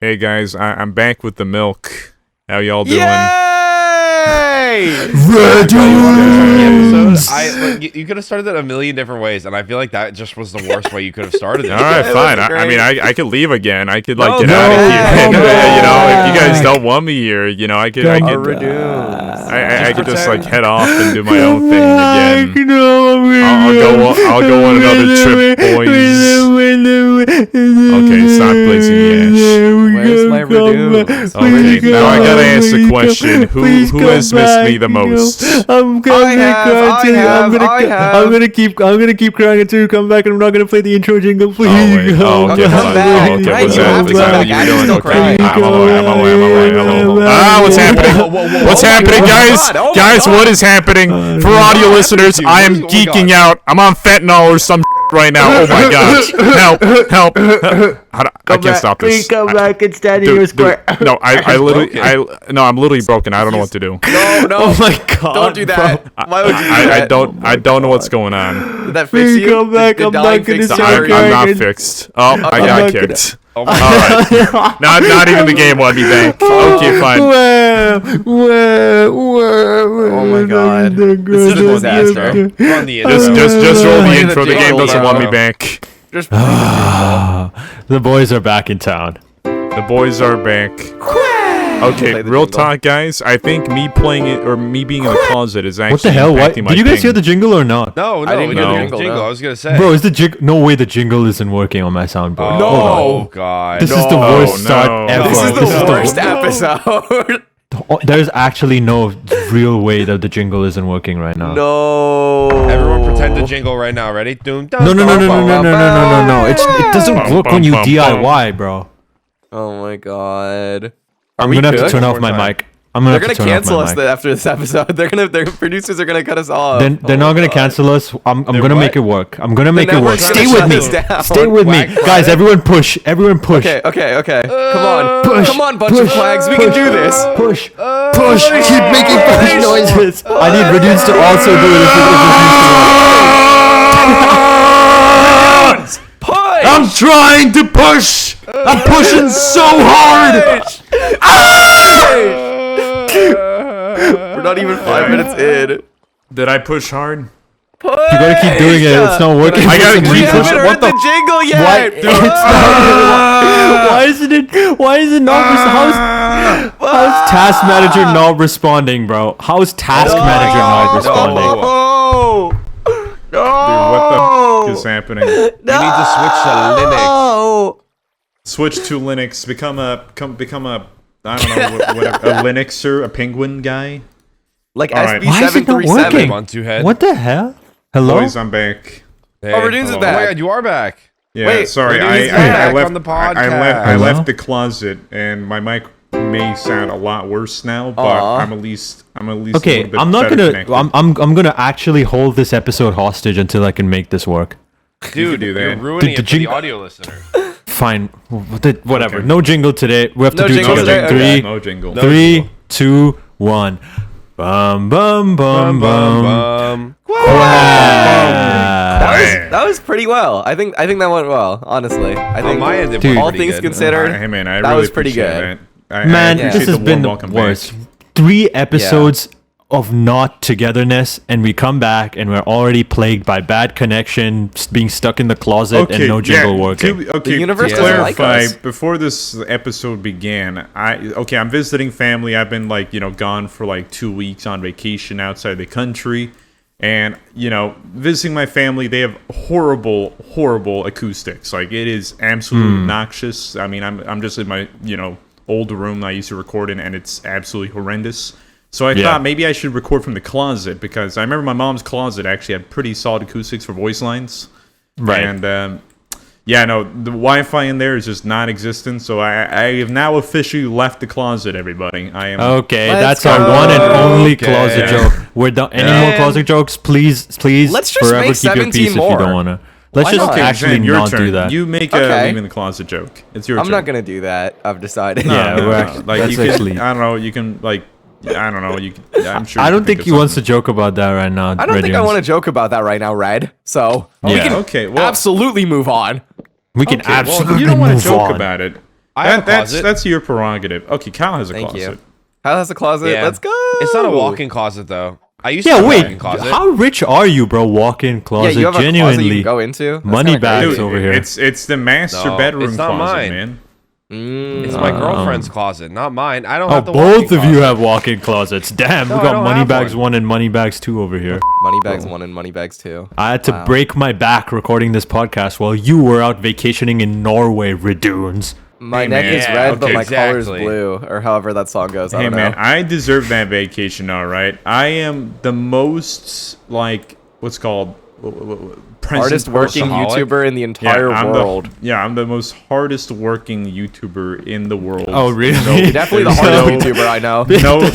Hey guys, I'm back with the milk. How y'all doing? Yay! Reddoons! You could have started it a million different ways, and I feel like that just was the worst way you could have started it. All right, fine. I mean, I could leave again. I could like get No, out of here. no, You know, if you guys don't want me here, you know, I could just like head off and do my own thing again. I'll go on another trip, boys. Okay, stop blazing the ash. Where's my Reddoons? Okay, now I gotta ask the question: Who has missed me the most? I'm gonna keep crying until you come back, and I'm not gonna play the intro jingle. Please. Okay, come back. okay, Right, what's you have to come that? back. I'm still crying. I'm on my way. Hello. What's happening? What's happening, guys? Guys, what is happening? For audio listeners, I am geeking out. I'm on fentanyl or some right now. Oh my gosh! Help! I can't stop this. Please come back and stand in your square. No, I'm literally broken. I don't know what to do. No. Oh my god! Don't do that. Why would you do that? I don't know what's going on. Did that fix Please you? come back. Did I'm dying not gonna fix start you? I'm crying. not fixed. Oh, I got kicked. Oh my Alright. Not even the game wanted me back. Okay, fine. Oh my god. This is a disaster. On the Just roll the intro. The game doesn't want me Wow. back. Just The boys are back in town. The boys are back. Okay, Play the real jingle. talk, guys. I think me playing it or me being in the closet is actually What the hell? Why, impacting my did you guys ping. hear the jingle or not? No, I didn't we hear didn't the hear the jingle. no. I was gonna say. Bro, is the no way the jingle isn't working on my soundboard. No. Hold on. Oh god. This is the worst start ever. This is This the worst episode. There's actually no real way that the jingle isn't working right now. No. Everyone pretend to jingle right now. Ready? Doom, No. It doesn't work when you DIY, bro. Oh my god. I'm we gonna have to good? turn One off more my time. mic. I'm gonna They're have to gonna turn off cancel my us mic. after this episode. Their producers are gonna cut us off. They're not gonna cancel us. I'm gonna what? make it work. I'm gonna make it work. network's Stay gonna with me. shut us down. Stay with me, Quag guys. Fridays. Everyone push. Everyone push. Okay. Come on. Push. Come on, bunch of flags. We can do this. Push. Push. Keep making push noises. I need Reddoons to also do it if this needs to work. Push. I'm trying to push. I'm pushing so hard. We're not even 5 minutes in. Did I push hard? You gotta keep doing it. It's not working. I gotta We keep haven't pushing. heard What the the? jingle Why? yet. It's not. Why is it not? How's Task Manager not responding, bro? How's Task Manager not responding? No. What the f is happening? You need to switch to Linux. Switch to Linux. Become a I don't know what a Linuxer, a penguin guy. Like All right. Why is it not SB737. working? One, two head. What the hell? Hello? Boys, I'm back. Hey. Reddoons is Oh back. my god, you are back. Yeah, Wait, sorry. Reddoons is I back left on the I podcast. left the closet, and my mic may sound a lot worse now, but Aw. I'm at least a Okay, little bit I'm not better gonna. connected. I'm gonna actually hold this episode hostage until I can make this work. Dude, do that. you're ruining The it for the jing- audio listener. Fine, whatever. Okay. No jingle today. We have to No do it jingle together. today? No jingle. No. 3, 2, 1. Bum bum bum bum. That was pretty well. I think that went well. Honestly, I think On my end, it Dude. went all pretty things good. considered. Hey man, I that really was pretty appreciate good. that. Man, I this appreciate has been the warm welcome worst. back. 3 episodes of not togetherness, and we come back and we're already plagued by bad connection, being stuck in the closet, and no jingle working. Okay, The universe to doesn't like clarify, us. before this episode began, I'm visiting family. I've been gone for 2 weeks on vacation outside the country, and visiting my family. They have horrible acoustics. Like, it is absolutely obnoxious. I mean, I'm just in my old room that I used to record in, and it's absolutely horrendous. So I thought maybe I should record from the closet, because I remember my mom's closet actually had pretty solid acoustics for voice lines. Right. And the Wi-Fi in there is just non-existent. So I have now officially left the closet, everybody. I am. Okay, Let's that's our go. one and only Okay. closet joke. We're done. Any more Man. closet jokes? Please, Let's just forever make keep your 17 peace if more. you don't wanna. Let's Why just not? actually Zan, your not turn. do that. You make Okay. a leaving the closet joke. It's your I'm turn. not gonna do that. I've decided. Yeah, No, we're no, actually- like that's you can. actually- I don't know. You can I don't know. You. Can, I'm sure. I you don't can think of he wants to something. joke about that right now. I don't think I want to joke about that right now, Red. So we Yeah. can Okay. Well, absolutely move on. We can okay, well, absolutely you don't want move to joke on. about it. I have a closet. That's your prerogative. Okay, Kyle has a Thank closet. you. Kyle has a closet. Yeah. Let's go. It's not a walk-in closet though. I used to have Yeah, a wait. walk-in closet. How rich are you, bro? Walk-in Yeah, closet. you have a closet you Genuinely. can go into. That's Money kinda bags crazy. over here. It's the master No, bedroom it's not closet, mine. man. It's my girlfriend's closet, not mine. I don't Oh, have the both walk-in of you closet. have walk-in closets. Damn, No, we I got don't money have bags one. 1 and money bags 2 over here. Money bags 1 and money bags 2. I had to break my back recording this podcast while you were out vacationing in Norway, Reddoons. My Hey, neck man. is Yeah, red, but okay, my color's exactly. blue, or however that song goes. I Hey don't man, know. I deserve that vacation, all right. I am the most like what's called Hardest working Workaholic? YouTuber in the entire world. I'm the most hardest working YouTuber in the world. Oh, really? You're definitely the There's hardest no- YouTuber I know.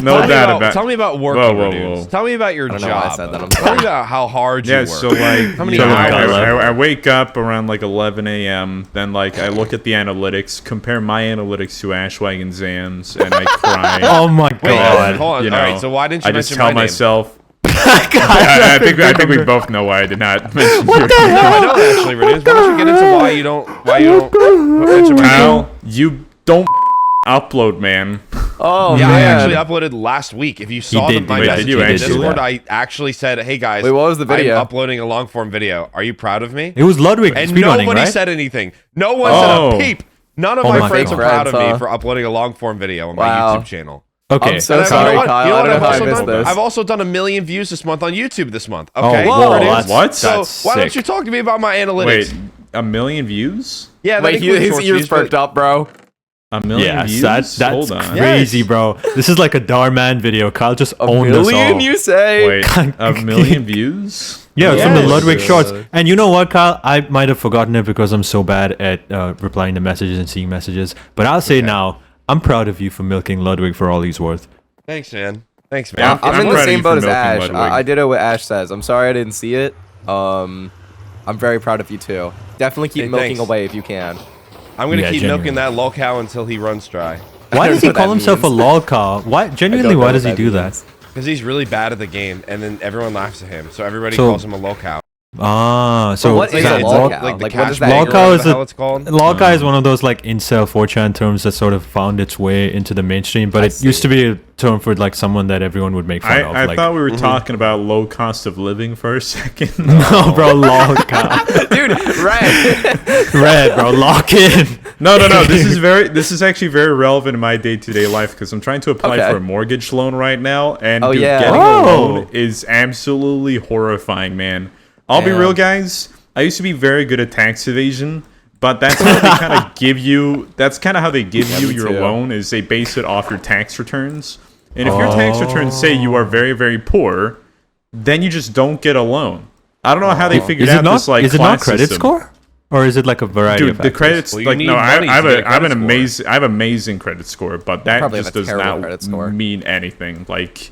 No doubt about. Tell me about working, Whoa, whoa, Reddoons. whoa. Tell me about your I don't know why I job. said that, I'm Tell sorry. me about how hard you Yeah, work. so like, How many you know, hours? I wake up around like 11 a.m. Then like I look at the analytics, compare my analytics to Ashswag and Zam's, and I cry. Oh my Wait, god. hold on. You All right, know, so why didn't you I just mention tell my name? myself. I think we both know why I did not mention your No, I don't actually, Reddoons. Why don't you get into why you don't mention my name? Kyle, you don't upload, man. Oh Yeah, I man. actually uploaded last week. If you saw did my do that. message Did you in actually? Discord, Yeah. I actually said, "Hey guys, Wait, what was the video? I'm uploading a long form video. Are you proud of me?" It was Ludwig And speedrunning, nobody right? said anything. No one Oh. said a peep. None of Oh my my friends God. are proud of Friends, me huh? for uploading a long form video on my Wow. YouTube channel. Okay. I'm so And sorry, you know what? Kyle. You know I what don't I've know how I also missed done? this. I've also done 1 million views this month on YouTube this month. Oh, Okay, whoa, Reddoons? that's- What? So that's why don't sick. you talk to me about my analytics? Wait, 1 million views? Yeah, that Wait, includes his short ears views, but- perked up, bro. 1 million Yes, views? that's Hold on. crazy, bro. This is like a Darman video. Kyle just A owned us million, all. you say? Wait, 1 million views? Yeah, it's from the Yes. Ludwig shorts. And you know what, Kyle? I might have forgotten it because I'm so bad at replying to messages and seeing messages. But I'll say now, I'm proud of you for milking Ludwig for all he's worth. Thanks, man. Thanks, Yeah, man. I'm in proud the of you same for boat as milking Ash. Ludwig. I did it what Ash says. I'm sorry I didn't see it. I'm very proud of you too. Definitely keep Hey, milking thanks. away if you can. I'm gonna Yeah, keep genuinely. milking that lol cow until he runs dry. Why don't does he know what call that himself a means. lol cow? Why? Genuinely, know why what does he that do means. Because he's really bad at the game, and then everyone laughs at him, so everybody So- calls him a lol cow. that? Ah, so what is that a it's lol lol- cow? Like the Like, what cash does that lol mean? cow is is a- how it's called. Lol cow is one of those like incel 4chan terms that sort of found its way into the mainstream, but it used to be a term for like someone that everyone would make fun of. I Like, thought we were talking about low cost of living for a second. no, bro, lol cow. Dude, right. Red, bro, lock in. No. This is actually very relevant in my day-to-day life because I'm trying to apply Okay. for a mortgage loan right now, and Oh, dude, yeah. getting Oh. a loan is absolutely horrifying, man. I'll be Damn. real, guys. I used to be very good at tax evasion, but that's how they kind of give you. That's kind of how they give you me your too. loan. Is they base it off your tax returns, and if your tax returns say you are very, very poor, then you just don't get a loan. I don't know how they figured Is out it not? this like Is it not class credit system. score, or is it like a variety Dude, of the factors? credits Well, you like need no, money to I have get a I have an credit score. amazing credit score, but that Probably just have a does terrible not credit score. mean anything. Like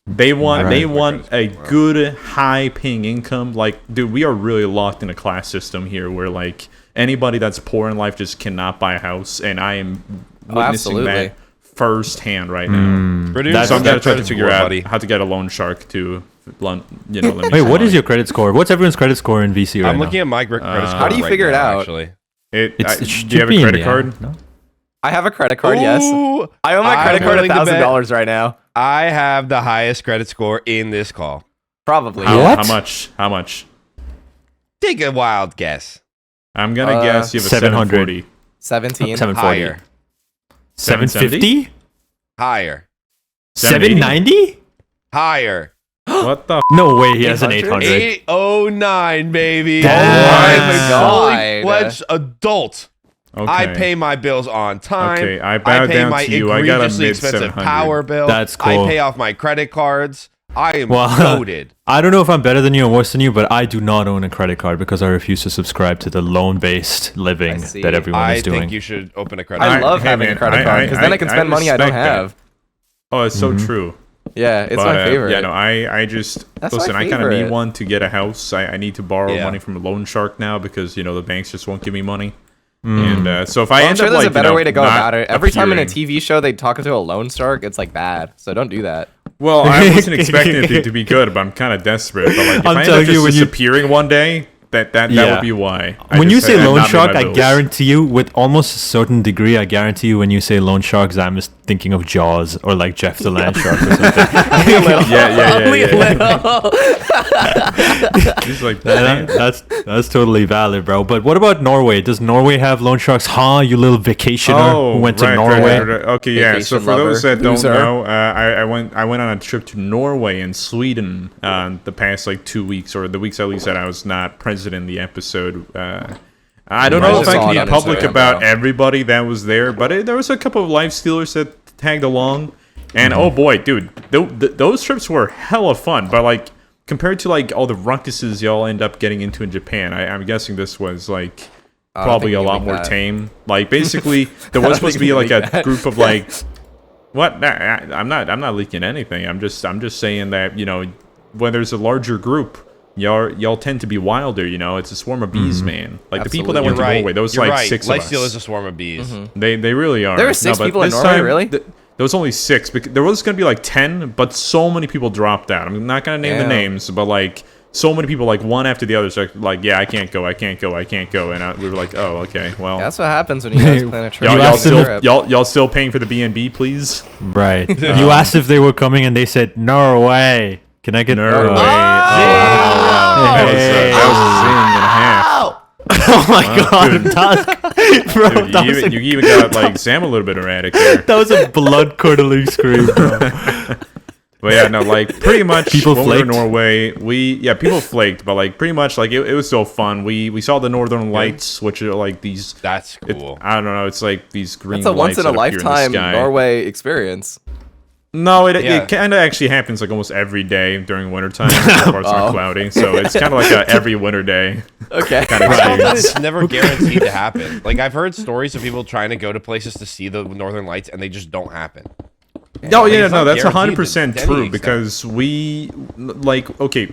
they want Right. a good high paying income. Like dude, we are really locked in a class system here where like anybody that's poor in life just cannot buy a house, and I am witnessing absolutely. that firsthand right now. Reddoons, That's- So I'm gonna that try to credit figure score, out buddy. how to get a loan shark to, let me Wait, some what is money. your credit score? What's everyone's credit score in VC right I'm now? looking at my credit score. How do you right figure it now, out? Actually, It should do you have be a in credit the card? app, no? I have a credit card, yes. Ooh, I owe my I'm credit card willing to bet $1,000 right now. I have the highest credit score in this call. Probably. How, What? how much? How much? Take a wild guess. I'm gonna guess you have a 700. 740. 17. 740. Higher. 750? Higher. 790? Higher. What the? No way, he has an 800? 800. 809, baby. Damn. I'm a God. fully fledged adult. Okay. I pay my bills on time. Okay, I bow pay down my to you. I got a egregiously mid expensive 700. power bill. That's cool. I pay off my credit cards. I am Well, loaded. I don't know if I'm better than you or worse than you, but I do not own a credit card because I refuse to subscribe to the loan-based living I see. that everyone I is doing. think you should open a credit I card. love Hey, having man, a credit card because then I can spend money I don't respect that. have. Oh, it's so true. Yeah, it's But, my favorite. Yeah, no, I just That's my listen. I kind of need favorite. one to get a house. I need to borrow Yeah. money from a loan shark now because the banks just won't give me money. And so if I Well, I'm end sure up there's like a better way to go not about it. Every time in a appearing- TV show they talk to a loan shark, it's like bad. So don't do that. Well, I wasn't expecting it to be good, but I'm kind of desperate. But like, if I'm I end telling up just you, when you- disappearing one day, That would be why. When you say loan shark, I guarantee you, with almost a certain degree, I guarantee you, when you say loan sharks, I'm just thinking of Jaws or like Jeff the Land Shark or something. He's like, that's totally valid, bro. But what about Norway? Does Norway have loan sharks? Huh, you little vacationer who went to Norway? Right. Okay, yeah. So for those that don't know, I went on a trip to Norway and Sweden the past like 2 weeks, or the weeks at least that I was not present in the episode. I don't know if I can be public about everybody that was there, but there was a couple of life stealers that tagged along, and oh boy, dude, those trips were hella fun. But like compared to like all the ruckuses y'all end up getting into in Japan, I'm guessing this was like probably a lot more tame. Like basically, there was supposed to be like a group of like. What? I'm not leaking anything. I'm just saying that, you know, when there's a larger group, y'all tend to be wilder. You know, it's a swarm of bees, man. Like the people that went to Norway, there was like 6 of us. Lifesteal is a swarm of bees. They really are. There were 6 people in Norway, really? There was only 6. There was gonna be like 10, but so many people dropped out. I'm not gonna name the names, but like. So many people, like one after the other, so like, yeah, I can't go, and we were like, oh, okay, well, that's what happens when you guys plan a trip. Y'all still paying for the B&B, please? Right. You asked if they were coming, and they said Norway. Can I get Norway? That was a zing and a half. Oh my god, Tusk. Dude, you even got like Sam a little bit erratic there. That was a blood curdling scream, bro. But yeah, no, like pretty much people when flaked? we were in Norway, people flaked, but like pretty much like it was so fun. We saw the Northern Lights, which are like these. That's cool. I don't know. It's like these green. That's a lights once in a lifetime Norway experience. No, it kind of actually happens like almost every day during wintertime. Of course, it's not cloudy, so it's kind of like a every winter day. Okay. Kind of experience. It's never guaranteed to happen. Like I've heard stories of people trying to go to places to see the Northern Lights, and they just don't happen. Oh yeah, no, that's 100% true because we like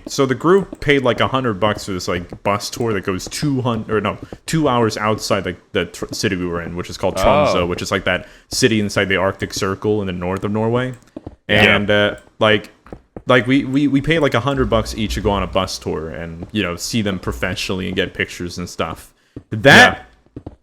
so the group paid like $100 for this like bus tour that goes 2 hours outside like the city we were in, which is called Tromsø, which is like that city inside the Arctic Circle in the north of Norway, and like we paid like $100 each to go on a bus tour and see them professionally and get pictures and stuff. That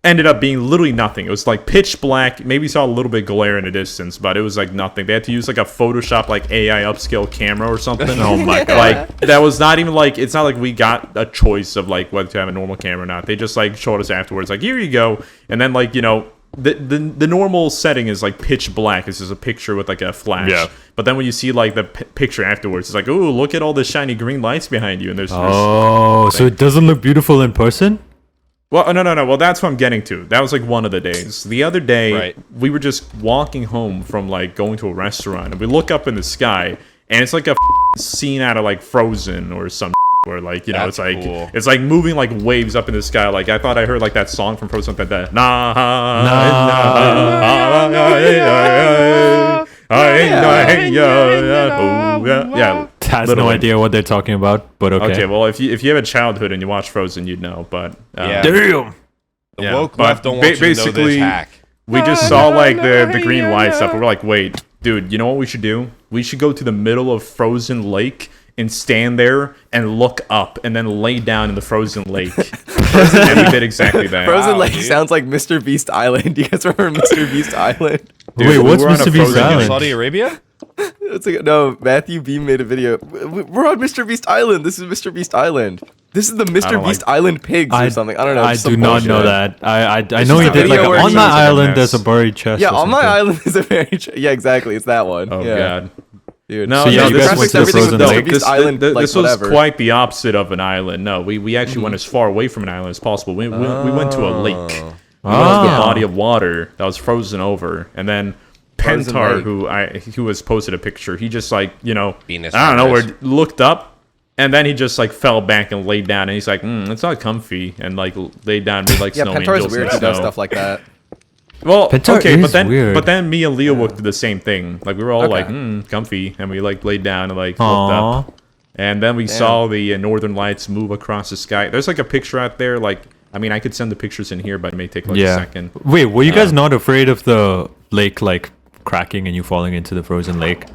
ended up being literally nothing. It was like pitch black. Maybe saw a little bit glare in the distance, but it was like nothing. They had to use like a Photoshop like AI upscale camera or something. Oh my god! Like that was not even like it's not like we got a choice of like whether to have a normal camera or not. They just like showed us afterwards like here you go, and then like the normal setting is like pitch black. It's just a picture with like a flash. Yeah. But then when you see like the picture afterwards, it's like ooh look at all the shiny green lights behind you, and there's so it doesn't look beautiful in person. Well, no. Well, that's what I'm getting to. That was like one of the days. The other day, we were just walking home from like going to a restaurant, and we look up in the sky, and it's like a scene out of like Frozen or some where like it's like cool. It's like moving like waves up in the sky. Like I thought I heard like that song from Frozen that yeah. Has no idea what they're talking about, but okay. Okay, well, if you have a childhood and you watch Frozen, you'd know. But damn, the woke left don't want you to know this hack. We just saw like the green lights up, and we're like, wait, dude, you know what we should do? We should go to the middle of Frozen Lake and stand there and look up, and then lay down in the frozen lake. And we did exactly that. Frozen Lake sounds like Mr. Beast Island. Do you guys remember Mr. Beast Island? Dude, wait, what's Mr. Beast Island? Saudi Arabia? It's like, no, Matthew B made a video. We're on Mr. Beast Island. This is Mr. Beast Island. This is the Mr. Beast Island pigs or something. I don't know. I do not know that. I know he did like on my island. There's a buried chest. Yeah, on my island is a buried chest. Yeah, exactly. It's that one. Oh god. Dude. No, so yeah, you guys went to the Frozen Lake. This was quite the opposite of an island. No, we actually went as far away from an island as possible. We went to a lake. We went to a body of water that was frozen over, and then Pentar, who has posted a picture, he just like I don't know, where looked up, and then he just like fell back and laid down, and he's like, it's not comfy, and like laid down with like snow angels. Pentar's weird to know stuff like that. Well, Pentar okay, weird. but then me and Leo looked at the same thing. Like we were all like, comfy, and we like laid down and like looked up, and then we saw the Northern Lights move across the sky. There's like a picture out there. Like, I mean, I could send the pictures in here, but it may take like a second. Wait, were you guys not afraid of the lake like cracking and you falling into the frozen lake?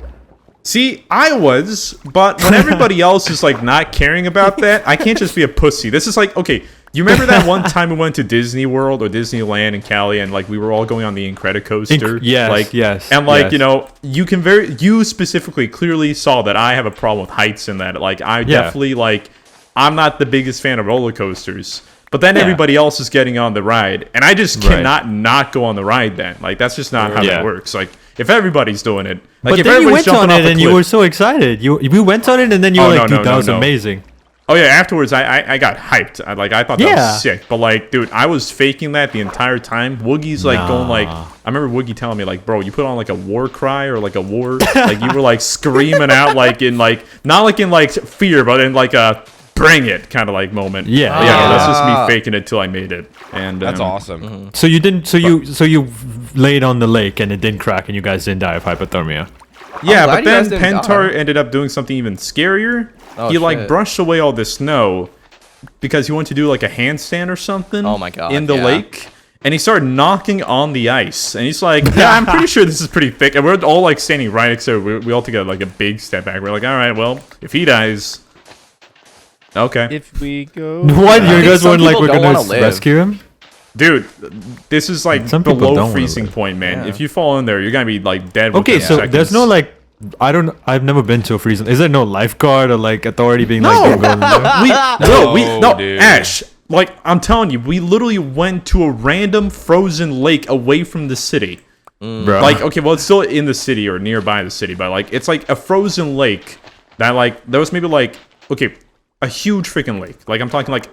See, I was, but when everybody else is like not caring about that, I can't just be a pussy. This is like, okay, you remember that one time we went to Disney World or Disneyland in Cali, and like we were all going on the Incredicoaster? Yes, like, yes. And like, yes. you know, you specifically clearly saw that I have a problem with heights in that. Like, I definitely like, I'm not the biggest fan of roller coasters. But then everybody else is getting on the ride, and I just cannot not go on the ride then. Like, that's just not how that works. Like, if everybody's doing it, like, but if then you everybody's went on jumping it off a and you cliff- were so excited. We went on it and then you were like, dude, that was amazing. Oh yeah, afterwards I got hyped. I thought that was sick. But like, dude, I was faking that the entire time. Woogie's like going like, I remember Woogie telling me like, bro, you put on like a war cry or like a war, like you were like screaming out like in like, not like in like fear, but in like a bring it kind of like moment. Yeah, that's just me faking it till I made it. And that's awesome. So you didn't. So you laid on the lake and it didn't crack and you guys didn't die of hypothermia. Yeah, but then Pentar ended up doing something even scarier. He like brushed away all the snow because he wanted to do like a handstand or something. Oh my god! In the lake. And he started knocking on the ice. And he's like, yeah, I'm pretty sure this is pretty thick. And we're all like standing right next to it. We all took like a big step back. We're like, all right, well, if he dies... Okay. If we go... What? You guys weren't like, we're going to rescue him? Dude, this is like below freezing point, man. Yeah. If you fall in there, you're going to be like dead within Okay, so seconds. there's no like... I've never been to a freezing... Is there no lifeguard or like authority being like, don't go in there? No, Ash... Like, I'm telling you, we literally went to a random frozen lake away from the city. Bro. Like, okay, well, it's still in the city or nearby the city, but, like, it's like a frozen lake that, like, there was maybe, like, okay, a huge freaking lake. Like, I'm talking, like,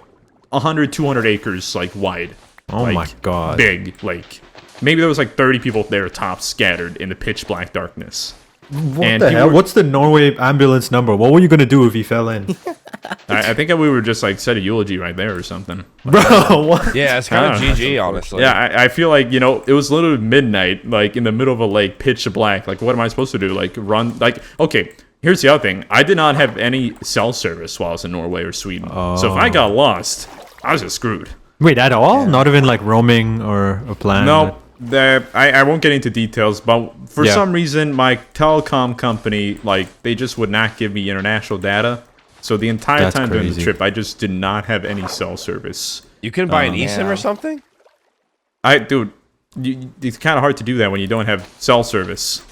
100, 200 acres, like, wide. Oh, like, my God. Big lake. Maybe there was, like, 30 people there tops scattered in the pitch black darkness. What the hell? What's the Norway ambulance number? What were you going to do if he fell in? I think we were just like said a eulogy right there or something. Bro, what? Yeah, it's kind of GG, honestly. Yeah, I feel like, you know, it was literally midnight, like in the middle of a lake, pitch black. Like, what am I supposed to do? Like, run? Like, okay, here's the other thing. I did not have any cell service while I was in Norway or Sweden. So if I got lost, I was just screwed. Wait, at all? Yeah. Not even like roaming or a plan? No. I won't get into details, but for some reason, my telecom company, like, they just would not give me international data. So the entire time during the trip, I just did not have any cell service. You couldn't buy an eSIM or something? Dude, it's kind of hard to do that when you don't have cell service.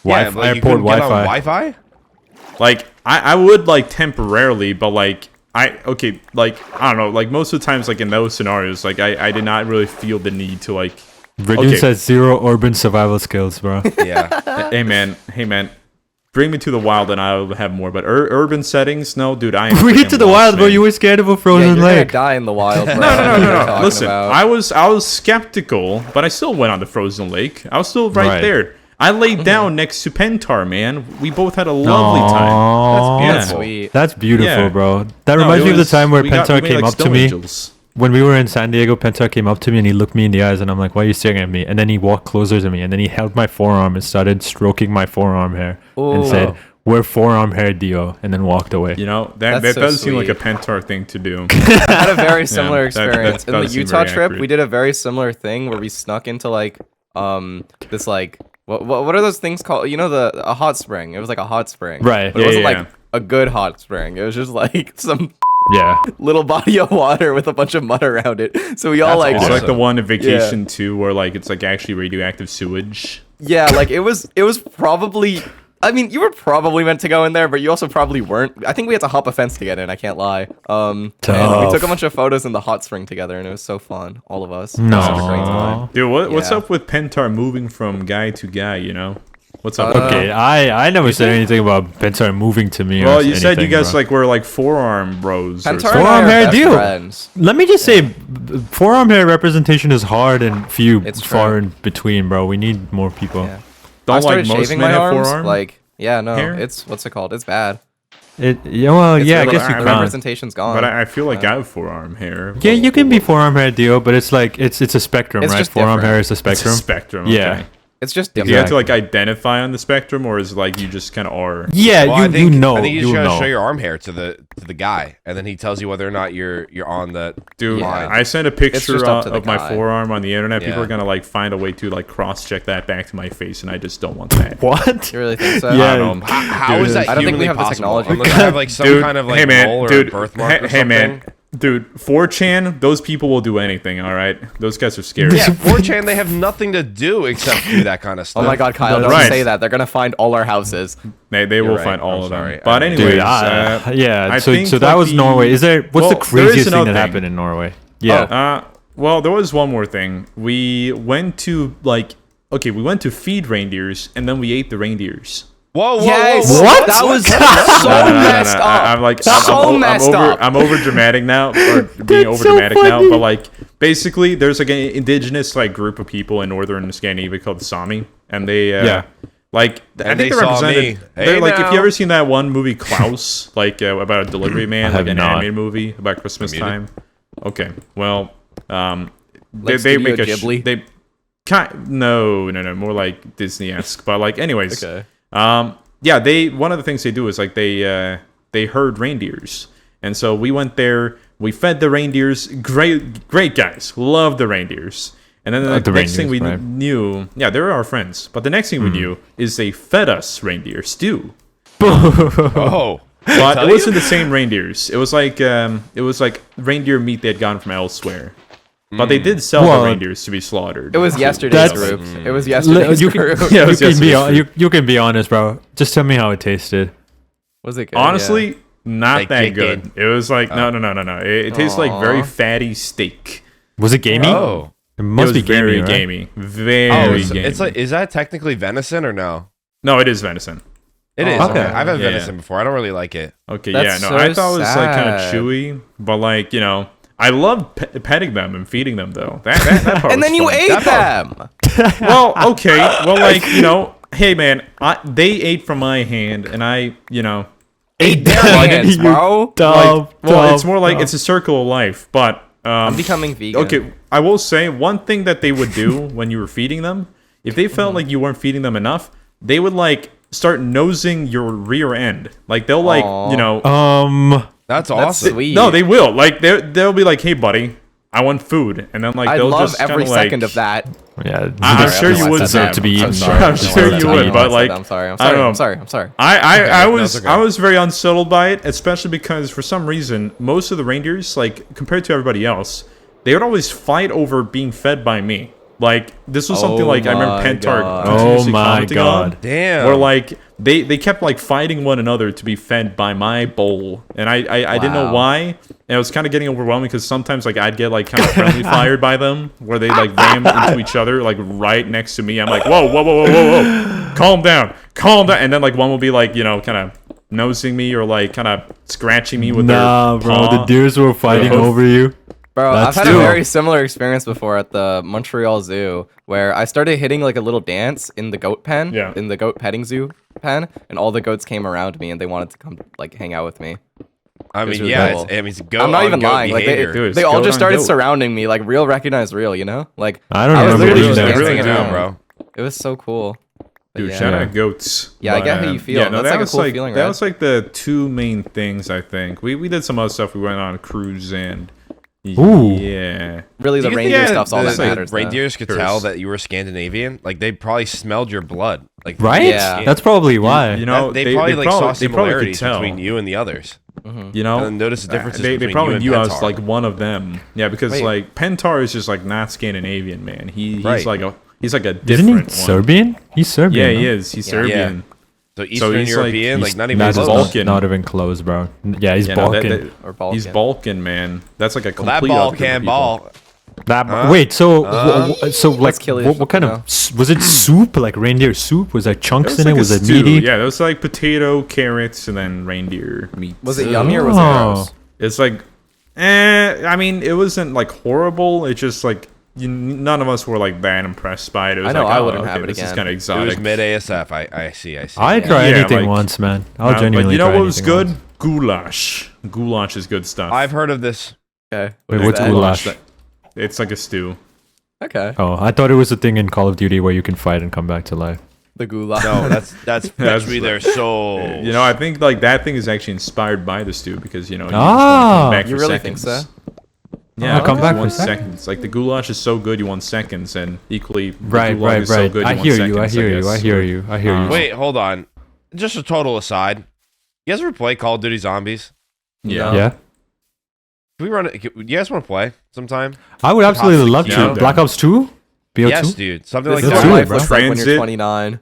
Yeah, airport Wi-Fi? Like, I would, like, temporarily, but, like, I don't know, like, most of the times, like, in those scenarios, like, I did not really feel the need to, like... Reddoons has 0 urban survival skills, bro. Yeah. Hey, man. Bring me to the wild and I'll have more. But urban settings, no, dude. I am bring it to the wild, bro. You were scared of a frozen you're lake. Gonna die in the wild. Bro. No. Listen, I was skeptical, but I still went on the frozen lake. I was still right there. I laid down next to Pentar, man. We both had a lovely time. That's beautiful. Sweet. That's beautiful, bro. That reminds me of the time where Pentar came up to me. When we were in San Diego, Pentar came up to me and he looked me in the eyes and I'm like, why are you staring at me? And then he walked closer to me and then he held my forearm and started stroking my forearm hair and said, we're forearm hair Dio, and then walked away. You know, that does seem like a Pentar thing to do. I had a very similar experience. In the Utah trip, we did a very similar thing where we snuck into like, this like, what are those things called? You know, a hot spring. It was like a hot spring. Right. But it wasn't like a good hot spring. It was just like some... Yeah, little body of water with a bunch of mud around it. So we all like it's like the one in Vacation 2 where like it's like actually radioactive sewage. Yeah, like it was probably. I mean, you were probably meant to go in there, but you also probably weren't. I think we had to hop a fence to get in. I can't lie. And we took a bunch of photos in the hot spring together, and it was so fun. All of us. No, such a great time. Dude, what's up with Pentar moving from guy to guy? You know. What's up? Okay, I never said anything about Pentar moving to me. Well, you said you guys like were like forearm bros. Forearm hair deal. Let me just say, forearm hair representation is hard and far in between, bro. We need more people. Yeah. Don't like most men have forearm. Like, hair? It's what's it called? It's bad. I guess you representation's gone. But I feel like I have forearm hair. Yeah, you can be forearm hair deal, but it's like it's a spectrum, right? Forearm hair is a spectrum. It's a spectrum. Yeah. It's just Do different. you have to like identify on the spectrum, or is it like you just kind of are? Yeah, Well, I you think know. I think you You just gotta know. show your arm hair to the guy, and then he tells you whether or not you're on the Dude, line. I sent a picture just up to the of my guy. forearm on the internet. People Yeah. are gonna like find a way to like cross-check that back to my face, and I just don't want that. What? You really think so? Yeah. I don't know. How Dude, is that I don't think we humanly have the possible? technology. Unless you have like some kind of like hey man, mole or dude, birthmark or hey something. man, dude, 4chan, those people will do anything. All right, those guys are scary. Yeah, 4chan, they have nothing to do except do that kind of Oh stuff. my God, Kyle! Don't Right. say that. They're gonna find all our houses. They will right. find all I'm of them. sorry. But I mean- anyways, Dude, I so that think, was like, Norway. Is there? What's the well, there is craziest thing another that thing. happened in Norway? Yeah. Well, there was one more thing. We went to we went to feed reindeers, and then we ate the reindeers. Whoa, whoa, Yes. whoa, whoa. What? That was so messed up. I'm like, messed up. I'm over dramatic now, or being over dramatic now. But like, basically, there's like an indigenous like group of people in northern Scandinavia called the Sami, and they like I And think they they're saw represented. me. They're Hey, like, if now. you ever seen that one movie Klaus, like about a delivery man, have like an not. animated movie about Christmas muted. time. Okay, well, Like they Studio make a Ghibli? they no, more like Disney-esque, but like anyways. Okay. Yeah, one of the things they do is like they herd reindeers, and so we went there. We fed the reindeers. Great guys, love the reindeers. And then the next thing we reindeers, right. knew, yeah, they're our friends. But the next thing we knew is they fed us reindeer stew. Oh. But it wasn't the same reindeers. It was like reindeer meat they had gotten from elsewhere. But they did sell Well, the reindeers to be slaughtered. It was yesterday's That's- group. It was yesterday's You group. can, Yeah, it you was can be yesterday's you can be honest, bro. Just tell me how it tasted. Was it good? Honestly, not Like that chicken. good. It was like no. It tastes like very Aw. fatty steak. Was it gamey? Oh. It It must was be gamey, very right? gamey. Oh, Very gamey. it's like, is that technically venison or no? No, it is venison. It is. Oh. Okay. Okay. I've had Yeah. venison before. I don't really like it. Okay, That's yeah, no, so I thought it was like kind of sad. chewy, but like I love petting them and feeding them though. That part And was then you fun. ate them. Well, okay, well, like hey man, they ate from my hand, and I Ate their hands, bro. it's more like it's a circle of life, but I'm becoming vegan. okay, I will say one thing that they would do when you were feeding them, if they felt like you weren't feeding them enough, they would like start nosing your rear end. Like they'll like, Aw. That's That's awesome. sweet. no, they will. Like they'll be like, "Hey buddy, I want food." And then like I they'll love just every kinda, like, second of that. Yeah, I'm this sure you deserve would, deserve Sam. to be I'm eaten. sorry. bro. I'm sure you would, but like I'm sorry. I'm I sorry. don't know. I'm sorry. I'm sorry. I was okay. I was very unsettled by it, especially because for some reason most of the reindeers, like compared to everybody else, they would always fight over being fed by me. Like this was something Oh like I remember my Pentar God. continuously Oh my commenting on, God. Damn. where like they kept like fighting one another to be fed by my bowl, and I didn't know Wow. why, and it was kind of getting overwhelming because sometimes like I'd get like kind of friendly fired by them, where they like ram into each other like right next to me. I'm like, whoa, calm down, and then like one will be like kind of nosing me or like kind of scratching me with Nah, their bro, paw. the deers were fighting hoof. over you. Bro, That's I've had a dope. very similar experience before at the Montreal Zoo, where I started hitting like a little dance in the goat pen, Yeah. in the goat petting zoo pen, and all the goats came around me and they wanted to come like hang out with me. I mean, really yeah, cool. it's goat I'm not even goat lying. Like behavior. Dude, it's they all goat just on started goat. surrounding me, like real recognize real, you know? Like I don't was remember literally doing just that. They really dancing do, around. bro. It was so cool. But Dude, yeah. shout out goats. Yeah, I get how you feel. Yeah, no, That's that like a was cool like feeling, that right? was like the two main things I think. We did some other stuff. We went on a cruise and Ooh. yeah. Really, Do the you think reindeer that stuff's all the- that like, matters. though. Reindeers could Curse. tell that you were Scandinavian. Like they probably smelled your blood. Like Right? Yeah. That's probably why. You know, they probably like saw they probably could similarities tell. between you and the others. You know, And then notice the differences They between probably you knew and I was Pentar. like one of them. Yeah, because Wait. like Pentar is just like not Scandinavian, man. He's Right. like a different Isn't he one. Serbian? He's Serbian. Yeah, he no? is. He's Yeah. Serbian. So Eastern he's, like, European, like, he's not even Not, He's close. Balkan. not even close, bro. Yeah, he's Yeah, no, Balkan. Or Balkan. he's Balkan, man. That's like a Well, that complete ball other group of can people. ball. Wait, so so like kill what, you kind now. of was it soup, like reindeer soup? Was there chunks in like it? Was a it stew. meaty? Yeah, it was like potato, carrots, and then reindeer meat. Was it yummy or was it Oh. gross? It's like, I mean, it wasn't like horrible. It's just like none of us were like that impressed by it. It was I know, like, I oh, wouldn't okay, have it this is again. kind of It exotic. was mid ASF. I see. I'd try Yeah, anything like- once, man. I'll But genuinely you know try what was anything good? once. Goulash. Goulash is good stuff. I've heard of this. Okay. Wait, What is what's that? goulash? It's like a stew. Okay. Oh, I thought it was a thing in Call of Duty where you can fight and come back to life. The gulag. No, that's fetch me their soul. I think like that thing is actually inspired by the stew because you just Ah, come back you for really seconds. think so? Yeah, I'll come back you for want seconds. seconds. Like the goulash is so good, you want seconds, and equally, the Right, gulag right, is so right. good, I you want hear seconds, you. I hear you. guess. I hear you. I hear you. Wait, hold on. Just a total aside. You guys ever play Call of Duty Zombies? Yeah. Yeah. Can we run it? You guys want to play sometime? I would absolutely Possibly love keep to. it. Black Ops 2? BO2? Yes, dude. Something This like is Let's what that. do it, life bro. looks like when you're Transit. 29.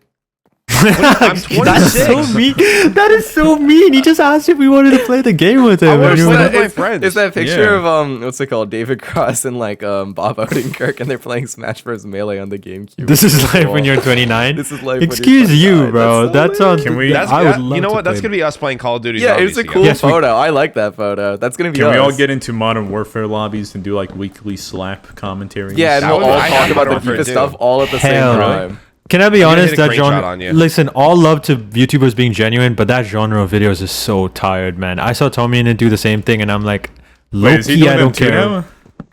I'm 26. That's so mean. That is so mean. He just asked if we wanted to play the game with him. I wanna and you play were with like, my friends. Is that picture Yeah. of what's it called, David Cross and like Bob Odenkirk, and they're playing Smash Bros. Melee on the GameCube? This is life when you're 29. This is life when you're Excuse you, 29. bro. That's That's so on. weird. Can we- That's, I would that- love you know to what? That's play gonna be us playing Call of Duty. Yeah, Zombies it's a together. cool Yes, we- photo. I like that photo. That's gonna be Can us. we all get into Modern Warfare lobbies and do like weekly slap commentaries? Yeah, and That we'll would- all I talk have about the Modern Warfare FIFA stuff too. all at the Hell, same really? time. Can I be I'm gonna honest? hit a That screenshot genre. on you. Listen, all love to YouTubers being genuine, but that genre of videos is so tired, man. I saw Tommy and it do the same thing, and I'm like, Wait, low is he key, doing I them don't too care. now?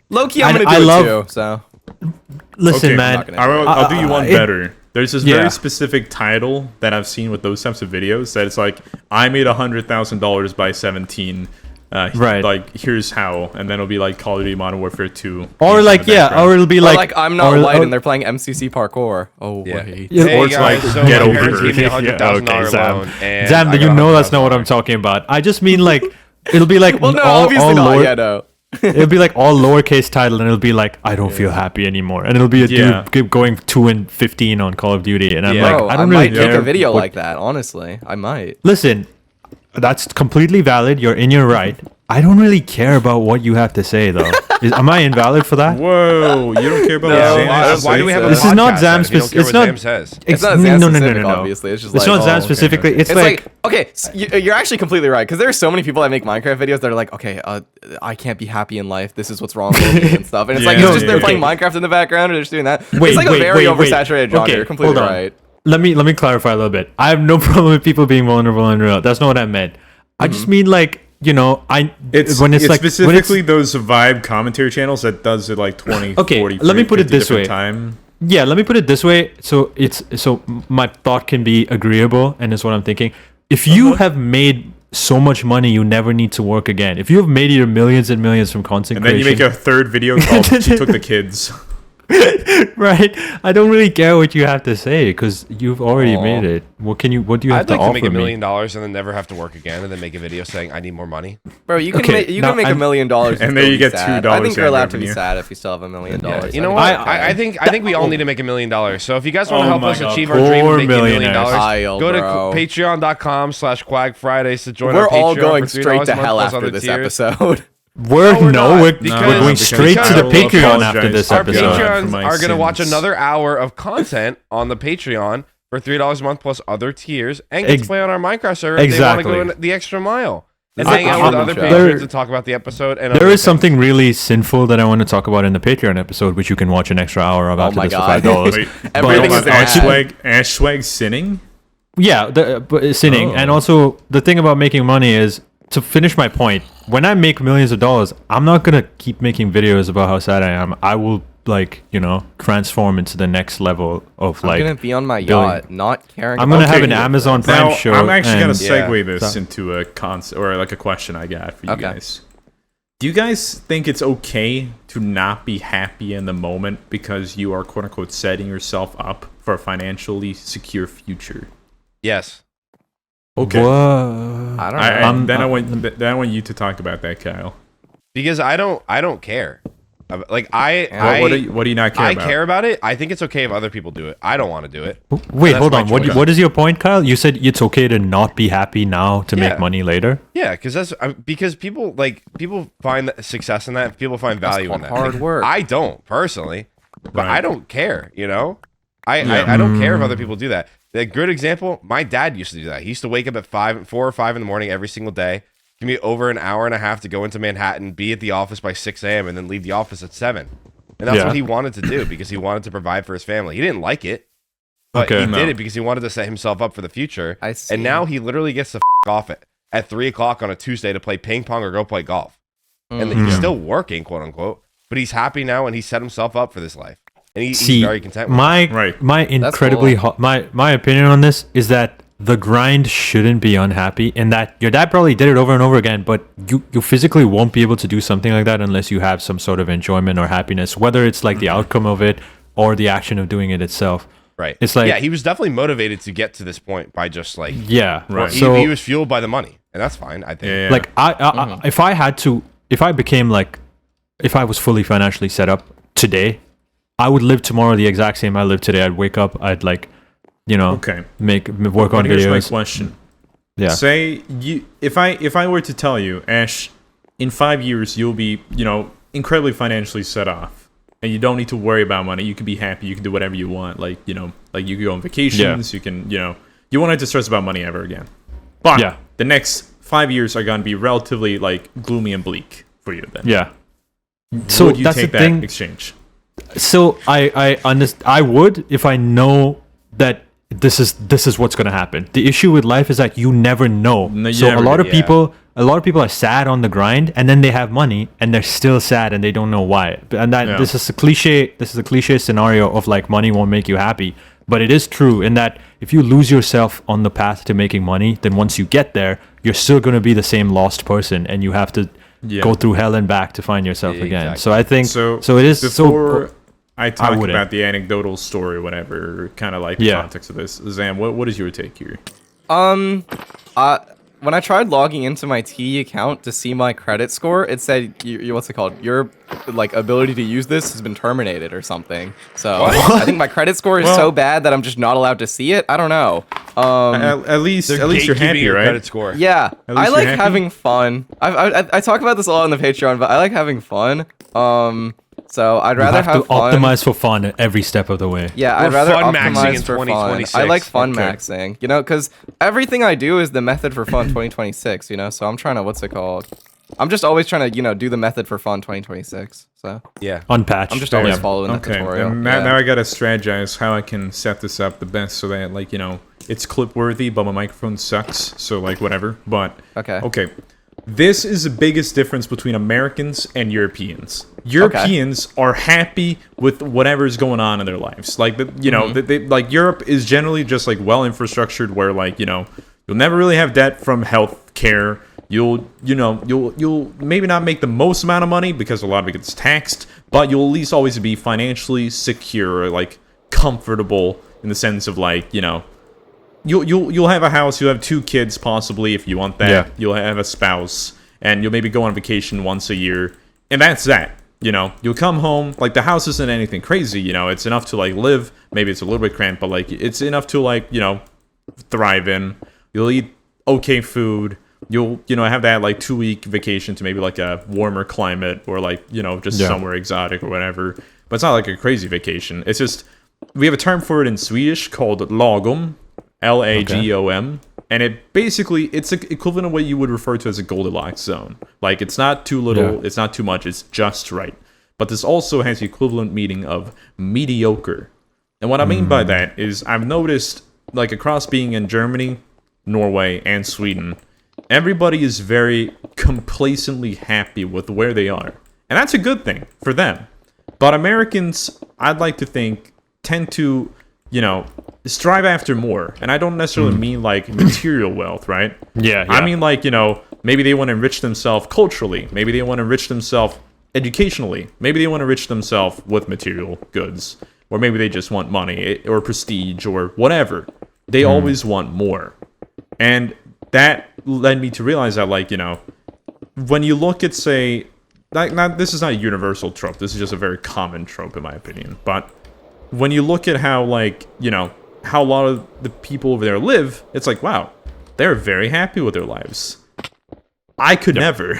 Low-key, I'm I- gonna I do love- it too, so. Listen, Okay, man. I'll do you one it- better. There's this Yeah. very specific title that I've seen with those types of videos that it's like, I made $100,000 by 17. Right. Like, here's how. And then it'll be like Call of Duty Modern Warfare 2. Or games like, in the yeah, background. or it'll be Or like, like I'm not or- white or- and they're playing MCC parkour. Oh Yeah. wait. Yeah, Hey Or it's guys, like, so get my over parents it. gave me Yeah, $100,000 okay, Sam. loan. And Zam, I you got know that's not what I'm $100,000. talking about. I just mean like, it'll be like Well, no, all obviously not. lower, Yeah, no. it'll be like all lowercase title, and it'll be like, I don't feel happy anymore, and it'll be a Yeah. dude keep going 2-15 on Call of Duty, and I'm Yeah. like, Bro, I I don't might really make care a video what- like that. Honestly, I might. Listen, that's completely valid. You're in your right. I don't really care about what you have to say, though. Am I invalid for that? Whoa, you don't care about No, what Yeah, Zam I why, has don't to why say? do we have a This is not podcast Zam then if you don't spec- care it's what not- Zam says? It's not no, Zam no, no, specific, no. obviously. It's just It's like, not Zam okay. specifically. It's It's like, like, okay, so you're actually completely right because there are so many people that make Minecraft videos that are like, okay, I can't be happy in life. This is what's wrong with me and stuff. And it's like Yeah, it's just they're yeah, playing yeah. Minecraft in the background and they're just doing that. Wait, it's like wait, a very wait, wait. oversaturated genre. Okay, You're completely hold on. right. let me clarify a little bit. I have no problem with people being vulnerable and real. That's not what I meant. I just mean like, you know, It's when it's like specifically those vibe commentary channels that does it like 20, Okay, 40, let me put it 50 this different way. Time. yeah, let me put it this way. So my thought can be agreeable, and it's what I'm thinking. If you have made so much money, you never need to work again. If you have made your millions and millions from content And then you creation, make a third video called She Took the Kids. right? I don't really care what you have to say because you've already Aw. made it. What do you have I'd to like to offer make $1 me? million and then never have to work again, and then make a video saying I need more money. Bro, you can Okay, make now $1 million And still then you be get sad. $2 I think you're in allowed to be revenue. sad if you still have $1 million. You know I what? think you're I okay. think we all need to make $1 million. So if you guys want to Oh help my us God. achieve our dream Poor of making $1 million, millionaires. Kyle, go to bro. patreon.com/Quag Fridays to join We're our Patreon all going for $3 straight a to month hell plus after other this tiers. episode. We're No, we're not, we're because- going because straight to the I will Patreon after apologize this for Our episode. episode. For Patreons my are going to watch sins. another hour of content on the Patreon for $3 a month plus other tiers and get to play on our Minecraft server if they want to Exactly. go in the extra mile. And It's hang like out a with comedy other show. patrons There- to talk about the episode. And There other is things. something really sinful that I want to talk about in the Patreon episode, which you can watch an extra hour of Oh after my this God. for $5. Wait, Everything hold is on, an ad. Ashswag sinning? Yeah, but sinning. Oh. And also, the thing about making money is, to finish my point, when I make millions of dollars, I'm not going to keep making videos about how sad I am. I will, like, you know, transform into the next level of, I'm like, gonna be on my billion. yacht, not caring. I'm going to about have an any of Amazon this. Prime Now, show. I'm actually going and- to Yeah. segue this So- into a concept or like a question I got for you Okay. guys. Do you guys think it's okay to not be happy in the moment because you are quote unquote setting yourself up for a financially secure future? Yes. Okay. Whoa. I don't know. Then I want you to talk about that, Kyle. Because I don't care. Like What do you not care I about? care about it. I think it's okay if other people do it. I don't want to do it. Wait, That's hold my on. choice. What is your point, Kyle? You said it's okay to not be happy now to Yeah. make money later? Yeah, because people find success in that. People find value in called that. hard Like, work. I don't personally, but Right. I don't care. You know, I Yeah. I don't care if other people do that. A good example. My dad used to do that. He used to wake up at 4 or 5 in the morning every single day. Give me over an hour and a half to go into Manhattan, be at the office by 6 a.m. and then leave the office at 7. And that's Yeah. what he wanted to do because he wanted to provide for his family. He didn't like it, but Okay. he No. did it because he wanted to set himself up for the future. I see. And now he literally gets to off at 3 o'clock on a Tuesday to play ping pong or go play golf. And he's still working, quote unquote, but he's happy now and he set himself up for this life. and he's See, very content with it. Right. my incredibly my opinion on this is that the grind shouldn't be unhappy, in that your dad probably did it over and over again, but you physically won't be able to do something like that unless you have some sort of enjoyment or happiness, whether it's like the outcome of it or the action of doing it itself. Right. It's like, yeah, he was definitely motivated to get to this point by just like, yeah, Right. he, So he was fueled by the money, and that's fine, I think. Yeah. like I if I became like, if I was fully financially set up today, I would live tomorrow the exact same I live today. I'd wake up, I'd like, you know, Okay. work on But here's my videos. question. Yeah. Say you, if I were to tell you, Ash, in 5 years you'll be, you know, incredibly financially set off, and you don't need to worry about money. You can be happy. You can do whatever you want. Like, you know, like you can go on vacations. You can, you know, you won't have to stress about money ever again. But Yeah. the next 5 years are going to be relatively like gloomy and bleak for you. Then, Yeah. So would you that's take the that thing. exchange? So I would, if I know that this is what's going to happen. The issue with life is that you never know. No, you So never a lot do, of people are sad on the grind, and then they have money and they're still sad and they don't know why. And that Yeah. this is a cliche scenario of like money won't make you happy, but it is true in that if you lose yourself on the path to making money, then once you get there, you're still going to be the same lost person, and you have to Yeah. go through hell and back to find yourself Yeah, again. exactly. So I think So it is before so. I talk wouldn't. about the anecdotal story, or whatever, kind of like the Yeah. context of this. Zam, what is your take here? When I tried logging into my T account to see my credit score, it said, what's it called? Your like ability to use this has been terminated or something. So I think my credit score is so bad that I'm just not allowed to see it. I don't know. At least They're you're gatekeeping happy, your right? credit score. Yeah, At least I you're like happy? having fun. I talk about this a lot on the Patreon, but I like having fun. So I'd You rather have to fun. optimize for fun at every step of the way. Yeah, We're I'd rather fun maxing optimize in for fun. 2026. I like fun Okay. maxing, you know, because everything I do is the method for fun 2026, you know. So I'm trying to, what's it called? I'm just always trying to, you know, do the method for fun 2026. So Yeah. Unpatched. I'm just always Yeah. following that Okay, tutorial. and now, Yeah. now I gotta strategize how I can set this up the best so that, like, you know, it's clip worthy, but my microphone sucks, so like whatever. But Okay. This is the biggest difference between Americans and Europeans. Europeans are happy with whatever's going on in their lives. Like, you know, they, like Europe is generally just like well infrastructured, where like, you know, you'll never really have debt from health care. You'll maybe not make the most amount of money because a lot of it gets taxed, but you'll at least always be financially secure, or like comfortable in the sense of like, you know, you'll have a house, you'll have 2 kids possibly if you want that. Yeah. You'll have a spouse, and you'll maybe go on vacation once a year, and that's that. You know, you'll come home, like the house isn't anything crazy, you know, it's enough to like live. Maybe it's a little bit cramped, but like it's enough to like, you know, thrive in. You'll eat okay food. You'll, you know, have that like 2-week vacation to maybe like a warmer climate, or like, you know, just somewhere exotic or whatever. But it's not like a crazy vacation. It's just, we have a term for it in Swedish called lagom, Lagom, and it basically, it's equivalent of what you would refer to as a Goldilocks zone. Like, it's not too little, it's not too much, it's just right. But this also has the equivalent meaning of mediocre. And what I mean by that is, I've noticed, like, across being in Germany, Norway, and Sweden, everybody is very complacently happy with where they are. And that's a good thing for them. But Americans, I'd like to think, tend to, you know, strive after more. And I don't necessarily mean like material wealth, right? Yeah. I mean, like, you know, maybe they want to enrich themselves culturally. Maybe they want to enrich themselves educationally. Maybe they want to enrich themselves with material goods. Or maybe they just want money or prestige or whatever. They always want more. And that led me to realize that, like, you know, when you look at, say, this is not a universal trope. This is just a very common trope, in my opinion. But when you look at how, like, you know, how a lot of the people over there live, it's like, wow, they're very happy with their lives. I could never.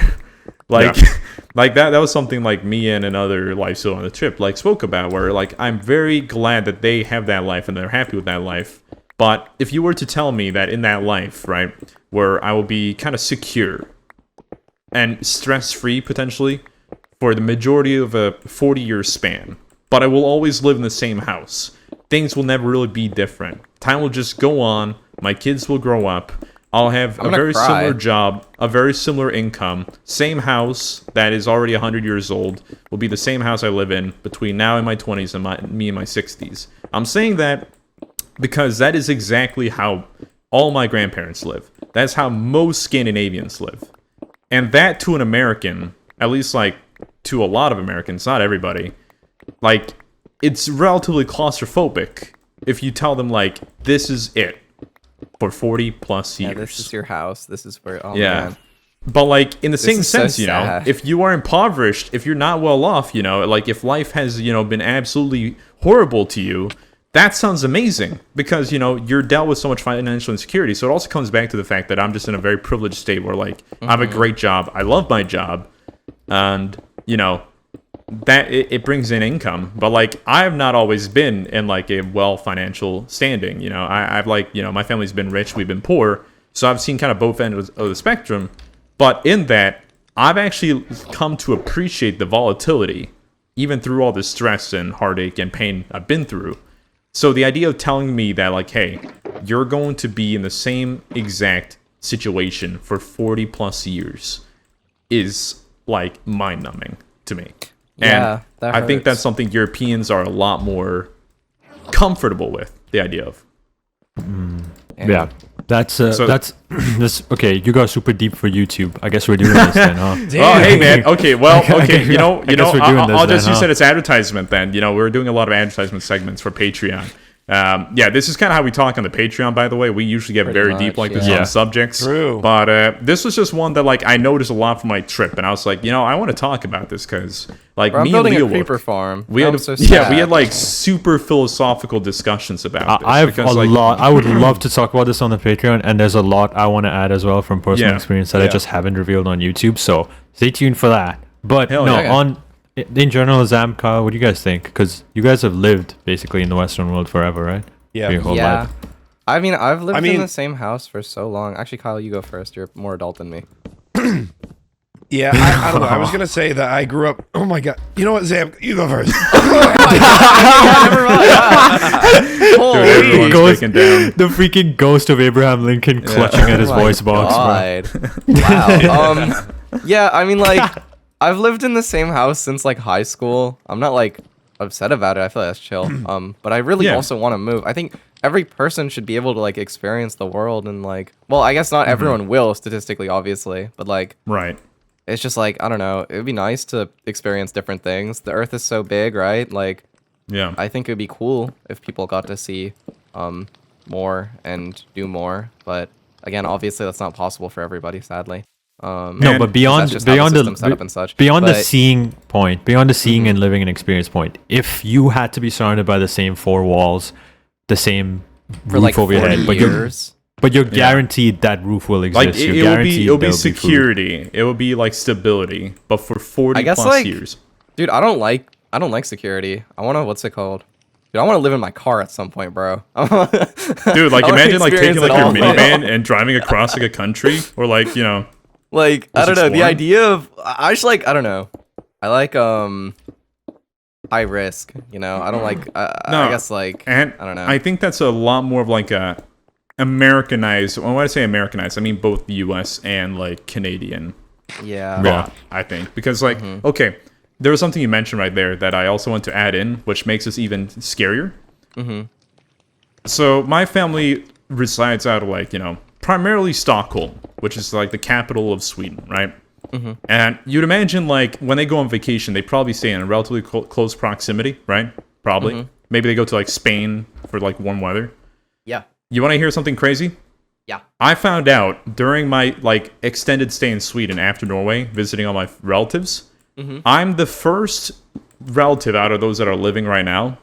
Like, like that was something like me and another lifestyle on the trip, like, spoke about, where, like, I'm very glad that they have that life and they're happy with that life. But if you were to tell me that in that life, right, where I will be kind of secure and stress-free, potentially, for the majority of a 40-year span, but I will always live in the same house, things will never really be different. Time will just go on, my kids will grow up, I'll have a gonna very cry. similar job, a very similar income, same house that is already 100 years old, will be the same house I live in between now and my 20s and me in my 60s. I'm saying that because that is exactly how all my grandparents live. That's how most Scandinavians live. And that to an American, at least like to a lot of Americans, not everybody, like it's relatively claustrophobic if you tell them like this is it for 40 plus years. Yeah, this is your house. This is where. Oh, yeah. man. But like in the same is so sense, you know, sad. if you are impoverished, if you're not well off, you know, like if life has, you know, been absolutely horrible to you, that sounds amazing because, you know, you're dealt with so much financial insecurity. So it also comes back to the fact that I'm just in a very privileged state where like I have a great job. I love my job. And, you know, that it brings in income. But like I have not always been in like a well financial standing. You know, I've like, you know, my family's been rich, we've been poor. So I've seen kind of both ends of the spectrum. But in that, I've actually come to appreciate the volatility, even through all the stress and heartache and pain I've been through. So the idea of telling me that, like, hey, you're going to be in the same exact situation for 40 plus years is, like, mind-numbing to me. Yeah, and that I think hurts. that's something Europeans are a lot more comfortable with, the idea of. Yeah. That's So- that's this. Okay, you got super deep for YouTube. I guess we're doing this then, huh? Oh, hey man. Okay, well, okay. You know, I guess we're doing this I'll just then, use huh? it as advertisement then. You know, we're doing a lot of advertisement segments for Patreon. Yeah, this is kind of how we talk on the Patreon. By the way, we usually get Pretty very much, deep like this yeah. on subjects. True. But this was just one that like I noticed a lot from my trip, and I was like, you know, I want to talk about this because like Bro, I'm me and building Leo a creeper work, farm. we had I'm so we sad. had like super philosophical discussions about this. I have because, a like, lot. I would love to talk about this on the Patreon, and there's a lot I want to add as well from personal Yeah, experience that I yeah. just haven't revealed on YouTube. So stay tuned for that. But Hell no, yeah. in general, Zam, Kyle, what do you guys think? Because you guys have lived basically in the Western world forever, right? Yeah. For your whole Yeah. life. I mean, I've lived I in mean- the same house for so long. Actually, Kyle, you go first. You're more adult than me. Yeah, I don't know. I was gonna say that I grew up. Oh my god! You know what, Zam? You go first. Never mind. Dude, Holy everyone's Ghost- breaking down. The freaking ghost of Abraham Lincoln clutching at his Oh my voice box, bro. God. Wow. Yeah, I mean, like, I've lived in the same house since like high school. I'm not like upset about it. I feel like that's chill. But I really Yeah. also want to move. I think every person should be able to like experience the world and like, well, I guess not everyone will statistically, obviously, but like, Right. it's just like, I don't know. It would be nice to experience different things. The Earth is so big, right? Like, Yeah. I think it would be cool if people got to see more and do more. But again, obviously that's not possible for everybody, sadly. No, And but beyond that's just how the beyond system's set up and such. beyond the But- seeing point, beyond the seeing and living and experience point, if you had to be surrounded by the same four walls, the same For roof like over your 40 head, years. but you're guaranteed that roof will exist. Like You're it would be guaranteed it'll be there'll food. security. It would be like stability, but for 40 I guess, plus like, years. Dude, I don't like security. I want to, what's it called? Dude, I want to live in my car at some point, bro. Dude, like I wanna imagine like experience taking like it your all. minivan and driving across like a country or like, you know, Like, I Just don't know, the exploring? idea of, I just like, I don't know. I like, high risk, you know? I don't like, No, I guess like, and I don't know. I think that's a lot more of like a Americanized. When I say Americanized, I mean both the US and like Canadian yeah. thought, I think. Because like, Mm-hmm. okay, there was something you mentioned right there that I also want to add in, which makes this even scarier. Mm-hmm. So my family resides out of like, you know, primarily Stockholm, which is like the capital of Sweden, right? Mm-hmm. And you'd imagine like when they go on vacation, they probably stay in a relatively close proximity, right? Probably. Mm-hmm. Maybe they go to like Spain for like warm weather. Yeah. You want to hear something crazy? Yeah. I found out during my like extended stay in Sweden after Norway, visiting all my relatives, Mm-hmm. I'm the first relative out of those that are living right now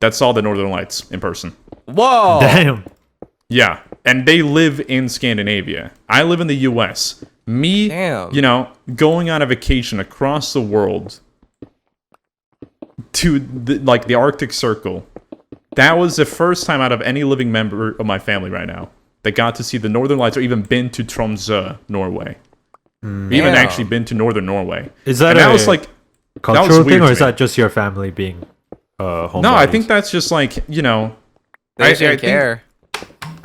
that saw the Northern Lights in person. Whoa! Damn. Yeah, and they live in Scandinavia. I live in the US. Me, Damn. you know, going on a vacation across the world to like the Arctic Circle. That was the first time out of any living member of my family right now that got to see the Northern Lights or even been to Tromsø, Norway. Even Damn. actually been to Northern Norway. Is that And that a was like cultural weird thing, or to is me. that just your family being homebodies? no, I think that's just like, you know, They I shouldn't think- care.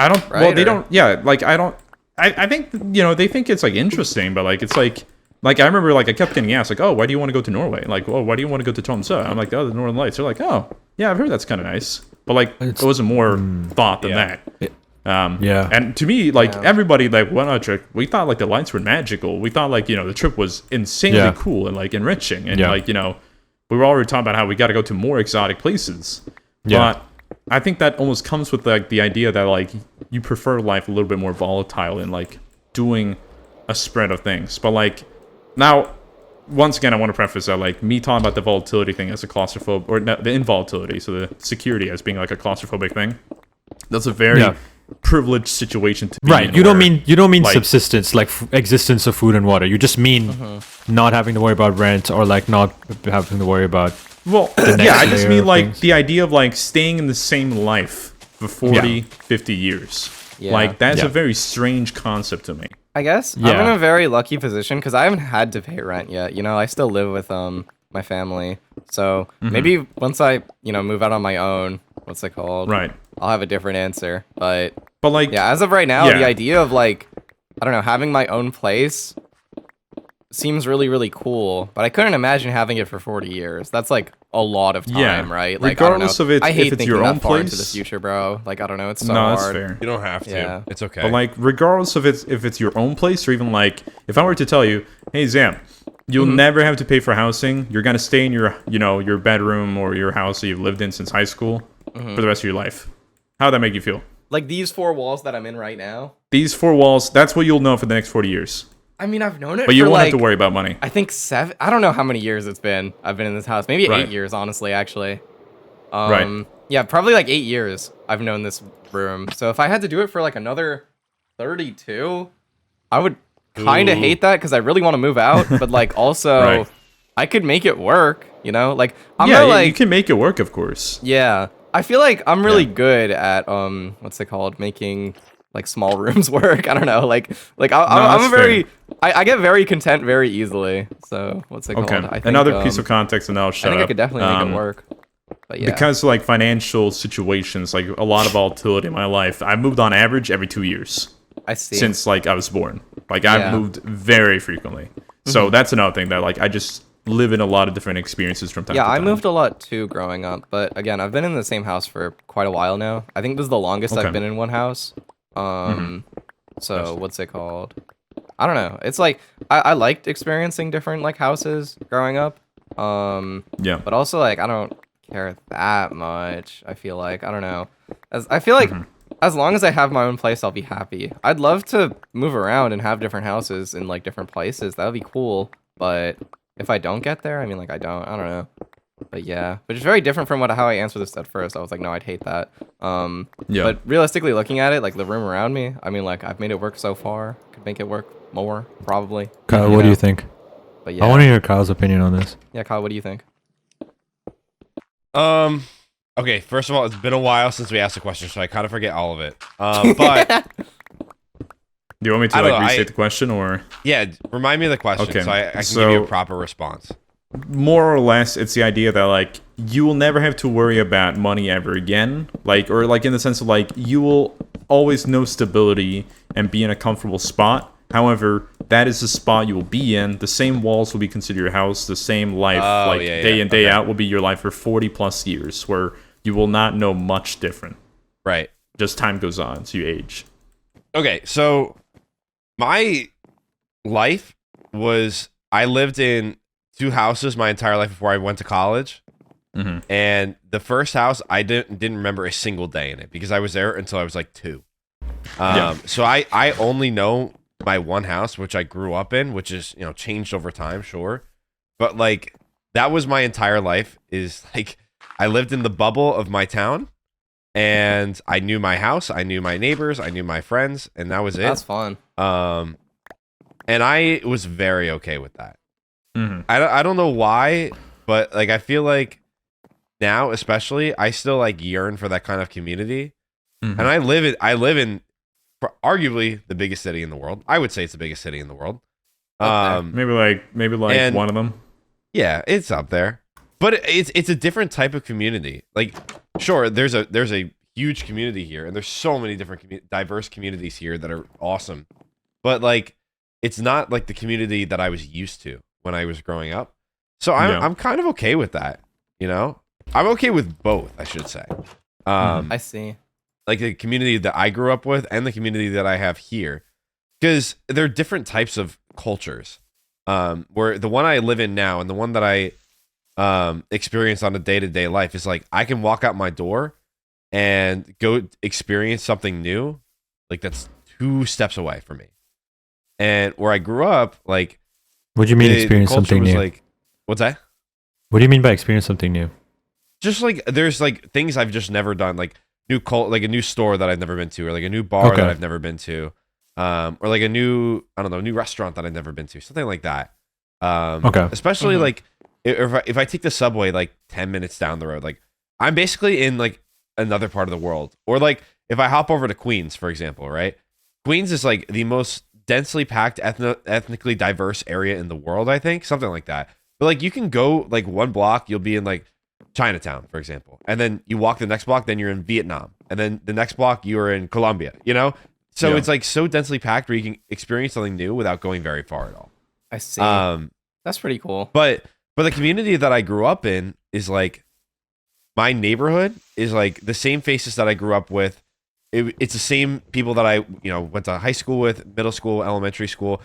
I don't. Well, Right, they or- don't. Yeah, like I don't. I think they think it's like interesting, but like it's like I remember like I kept getting asked like, oh, why do you want to go to Norway? Like, oh, why do you want to go to Tromsø? I'm like, oh, the Northern Lights. They're like, oh, yeah, I've heard that's kind of nice, but like it wasn't more thought than that. Yeah. And to me, like everybody like went on a trip, we thought like the lights were magical. We thought like the trip was insanely cool and like enriching, and like we were already talking about how we got to go to more exotic places. Yeah. But I think that almost comes with like the idea that like you prefer life a little bit more volatile and like doing a spread of things. But like now, once again, I want to preface that like me talking about the volatility thing as a claustrophobe, or no, the involatility, so the security as being like a claustrophobic thing. That's a very privileged situation to be in. Right. You don't mean like, subsistence, like existence of food and water. You just mean not having to worry about rent or like not having to worry about. Well, yeah, I just mean like the idea of like staying in the same life for 40, 50 years. Yeah. Like that's a very strange concept to me. I guess I'm in a very lucky position because I haven't had to pay rent yet. I still live with my family. So maybe once I move out on my own, what's it called? Right. I'll have a different answer. But like as of right now, the idea of like I don't know, having my own place seems really, really cool, but I couldn't imagine having it for 40 years. That's like a lot of time, right? Like, regardless of it, I hate if it's thinking your that own far place into the future, bro. Like, I don't know, it's so hard. That's fair. You don't have to. Yeah. It's okay. But like, regardless of if it's your own place, or even like, if I were to tell you, hey Zam, you'll never have to pay for housing. You're gonna stay in your your bedroom or your house that you've lived in since high school for the rest of your life. How'd that make you feel? Like these 4 walls that I'm in right now. These 4 walls. That's what you'll know for the next 40 years. I mean, I've known it but you for won't like, have to worry about money. I think 7. I don't know how many years it's been. I've been in this house. Maybe 8 years, honestly, actually. Right. Yeah, probably like 8 years I've known this room. So if I had to do it for like another 32, I would kind of hate that because I really want to move out. But like also, I could make it work, Like, I'm not like... you can make it work, of course. Yeah. I feel like I'm really good at, what's it called? Making... like small rooms work. I don't know. I'm a very, I get very content very easily. So what's it called? I think, another piece of context, and I'll shut up. I think I could definitely make it work. But yeah, because like financial situations, like a lot of volatility in my life, I moved on average every 2 years. I see. Since like I was born, like I've moved very frequently. So that's another thing that like I just live in a lot of different experiences from time to time. Yeah, I moved a lot too growing up, but again, I've been in the same house for quite a while now. I think this is the longest I've been in one house. So what's it called? I don't know. It's like I liked experiencing different like houses growing up. But also like I don't care that much. I feel like I don't know. I feel like as long as I have my own place, I'll be happy. I'd love to move around and have different houses in like different places. That would be cool. But if I don't get there, I mean like I don't know. But yeah, which is very different from how I answered this at first. I was like, no, I'd hate that. But realistically looking at it, like the room around me, I mean, like I've made it work so far. Could make it work more, probably. Kyle, what do you think? But yeah, I want to hear Kyle's opinion on this. Yeah, Kyle, what do you think? Okay, first of all, it's been a while since we asked the question, so I kind of forget all of it. But do you want me to like restate the question, or? Yeah, remind me of the question, so I can give you a proper response. More or less, it's the idea that like you will never have to worry about money ever again, like, or like in the sense of like you will always know stability and be in a comfortable spot. However, that is the spot you will be in. The same walls will be considered your house. The same life, day in, day out, will be your life for 40 plus years, where you will not know much different. Right. Just time goes on, so you age. Okay, so my life was I lived in 2 houses my entire life before I went to college. And the first house, I didn't remember a single day in it because I was there until I was like 2. So I only know my one house, which I grew up in, which is, changed over time, sure. But like, that was my entire life, is like, I lived in the bubble of my town, and I knew my house, I knew my neighbors, I knew my friends, and that was it. That's fun. And I was very okay with that. I don't know why, but like I feel like now, especially, I still like yearn for that kind of community. And I live in arguably the biggest city in the world. I would say it's the biggest city in the world. Maybe like one of them. Yeah, it's up there. But it's a different type of community. Like, sure, there's a huge community here, and there's so many different diverse communities here that are awesome. but like it's not like the community that I was used to when I was growing up. So I'm kind of okay with that, you know? I'm okay with both, I should say. I see. Like the community that I grew up with and the community that I have here. Because they're different types of cultures. Where the one I live in now and the one that I experience on a day-to-day life is like I can walk out my door and go experience something new. Like that's 2 steps away from me. And where I grew up, like what do you mean experience something new? Like, what's that? What do you mean by experience something new? Just like there's like things I've just never done, like like a new store that I've never been to, or like a new bar that I've never been to, or like a new new restaurant that I've never been to, something like that. Especially like if I take the subway like 10 minutes down the road, like I'm basically in like another part of the world. Or like if I hop over to Queens, for example, right? Queens is like the most densely packed, ethnically diverse area in the world, I think, something like that. But like you can go like 1 block, you'll be in like Chinatown, for example, and then you walk the next block, then you're in Vietnam, and then the next block you're in Colombia. You know, so it's like so densely packed where you can experience something new without going very far at all. I see. That's pretty cool. But the community that I grew up in is like my neighborhood is like the same faces that I grew up with. It's the same people that I went to high school with, middle school, elementary school.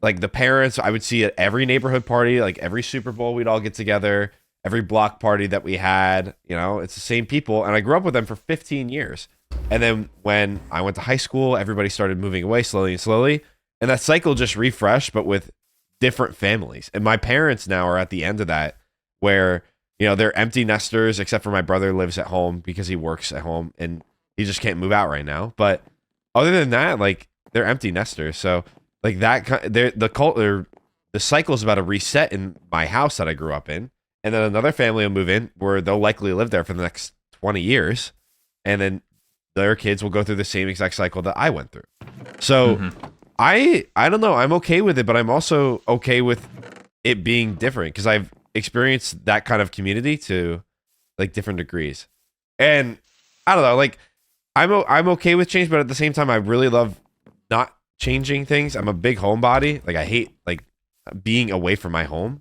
Like the parents I would see at every neighborhood party, like every Super Bowl we'd all get together, every block party that we had, it's the same people. And I grew up with them for 15 years. And then when I went to high school, everybody started moving away slowly and slowly. And that cycle just refreshed, but with different families. And my parents now are at the end of that where, they're empty nesters, except for my brother lives at home because he works at home and he just can't move out right now. But other than that, like they're empty nesters. So like that, the cycle is about to reset in my house that I grew up in. And then another family will move in where they'll likely live there for the next 20 years. And then their kids will go through the same exact cycle that I went through. So I don't know. I'm okay with it, but I'm also okay with it being different because I've experienced that kind of community to like different degrees. And I don't know, like I'm okay with change, but at the same time, I really love not changing things. I'm a big homebody. Like I hate like being away from my home.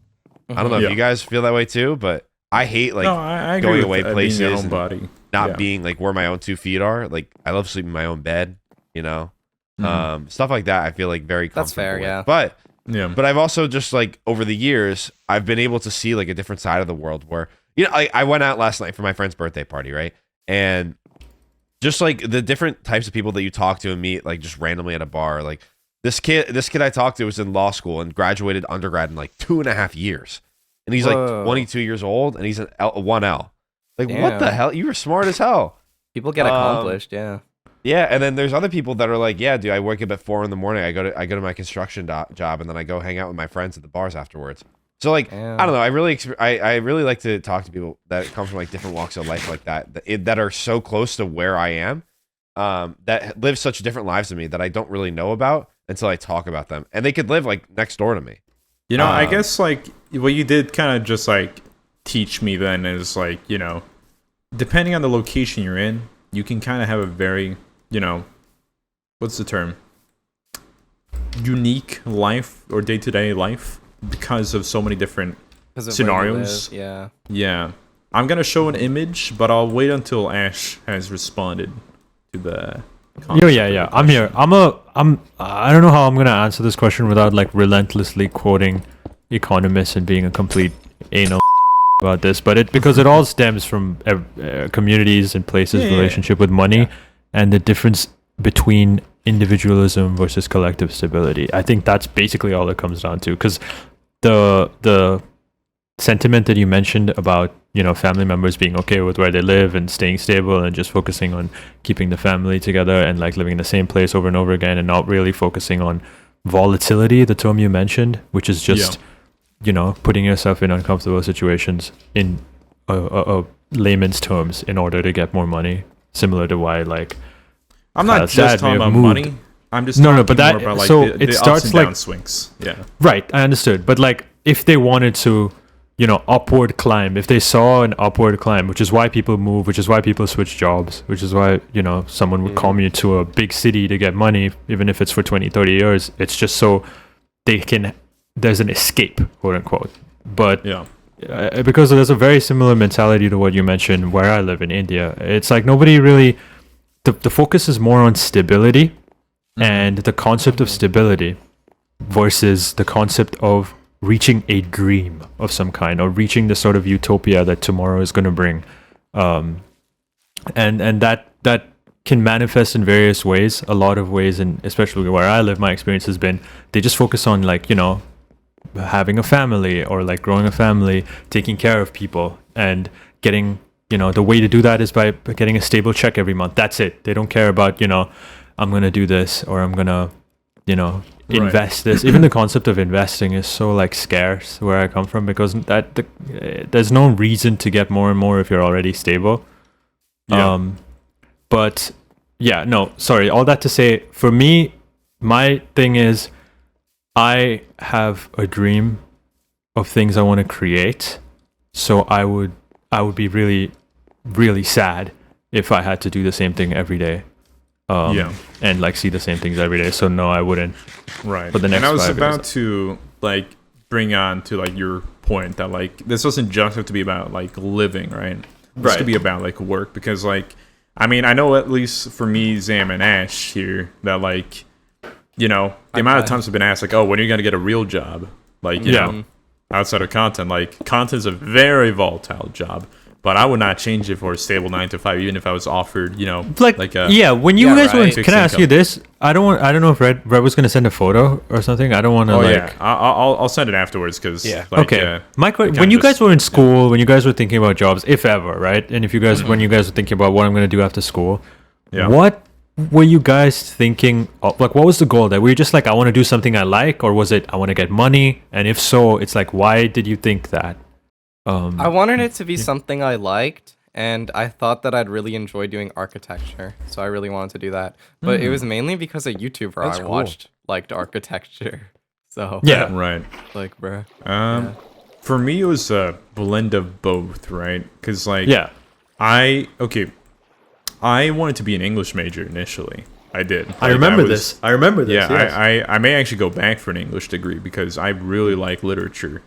I don't know if you guys feel that way too, but I hate like I going away places, being your homebody. And not being like where my own 2 feet are. Like I love sleeping in my own bed, stuff like that. I feel like very comfortable. That's fair, yeah. But I've also just like over the years, I've been able to see like a different side of the world where I went out last night for my friend's birthday party, right? And just like the different types of people that you talk to and meet like just randomly at a bar, like this kid I talked to was in law school and graduated undergrad in like 2.5 years. And he's like 22 years old and he's a 1L. Like, what the hell? You were smart as hell. People get accomplished, yeah. Yeah, and then there's other people that are like, yeah, dude, I wake up at 4 a.m. I go to my construction job and then I go hang out with my friends at the bars afterwards. So like, I don't know. I really like to talk to people that come from like different walks of life like that are so close to where I am, that live such different lives than me that I don't really know about until I talk about them, and they could live like next door to me. I guess like what you did kind of just like teach me then is like depending on the location you're in, you can kind of have a very what's the term? Unique life or day-to-day life. Because of so many different scenarios. Yeah. I'm gonna show an image, but I'll wait until Ash has responded to the Yeah. I'm here. I don't know how I'm gonna answer this question without like relentlessly quoting economists and being a complete anal about this, but because it all stems from communities and places relationship with money and the difference between individualism versus collective stability. I think that's basically all it comes down to, because the sentiment that you mentioned about family members being okay with where they live and staying stable and just focusing on keeping the family together and like living in the same place over and over again and not really focusing on volatility, the term you mentioned, which is just putting yourself in uncomfortable situations in a layman's terms in order to get more money, similar to why like I'm not just talking about money. I'm just talking more about like so the it starts ups and like down swings. Yeah. Right, I understood. But like if they wanted to upward climb, if they saw an upward climb, which is why people move, which is why people switch jobs, which is why, someone would commute to a big city to get money, even if it's for 20, 30 years, it's just so there's an escape, quote unquote. But because there's a very similar mentality to what you mentioned where I live in India, it's like nobody really, the focus is more on stability and the concept of stability versus the concept of reaching a dream of some kind or reaching the sort of utopia that tomorrow is going to bring, and that can manifest in various ways, a lot of ways, and especially where I live, my experience has been they just focus on having a family or like growing a family, taking care of people, and getting the way to do that is by getting a stable check every month. That's it. They don't care about I'm gonna do this or I'm gonna invest this. Even the concept of investing is so like scarce where I come from, because there's no reason to get more and more if you're already stable. But yeah, no, sorry, all that to say, for me, my thing is I have a dream of things I want to create, so I would be really, really sad if I had to do the same thing every day. And like see the same things every day. So no, I wouldn't. Right. For the next and I was 5 about years. to like bring on to like your point that like this doesn't just have to be about like living, right? This could be about like work, because like I mean I know at least for me, Zam and Ash here, that like the amount of times I've been asked like, oh, when are you gonna get a real job? Like you know, outside of content, like content is a very volatile job. But I would not change it for a stable 9 to 5, even if I was offered, when you guys were, can I ask you this? I don't know if Red was gonna send a photo or something. I don't want to I'll send it afterwards because when you guys were in school, when you guys were thinking about jobs, if ever, right? And if you guys when you guys were thinking about what I'm gonna do after school, what were you guys thinking of? Like, what was the goal? That were you just like, I want to do something I like, or was it I want to get money? And if so, it's like, why did you think that? I wanted it to be something I liked, and I thought that I'd really enjoy doing architecture, so I really wanted to do that. But it was mainly because a YouTuber I watched liked architecture. So right. Like, bruh. For me, it was a blend of both, right? Because like I wanted to be an English major initially. I did. I remember this. Yeah, yes. I may actually go back for an English degree because I really like literature.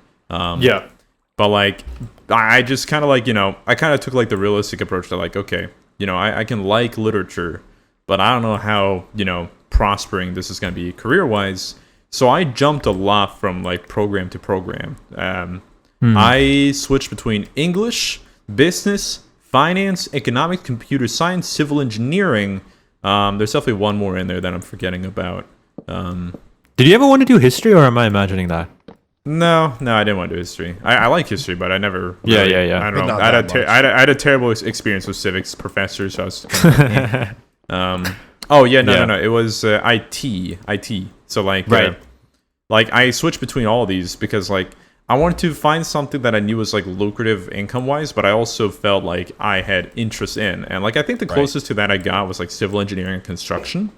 But like, I just kind of like, I kind of took like the realistic approach to like, okay, I can like literature, but I don't know how, prospering this is going to be career-wise. So I jumped a lot from like program to program. I switched between English, business, finance, economics, computer science, civil engineering. There's definitely one more in there that I'm forgetting about. Did you ever want to do history, or am I imagining that? No, I didn't want to do history. I like history, but I never. Really, I don't know. I had a terrible experience with civics professors. So I was. No. It was IT. So like, like I switched between all of these because like I wanted to find something that I knew was like lucrative income wise, but I also felt like I had interest in, and like I think the closest to that I got was like civil engineering and construction.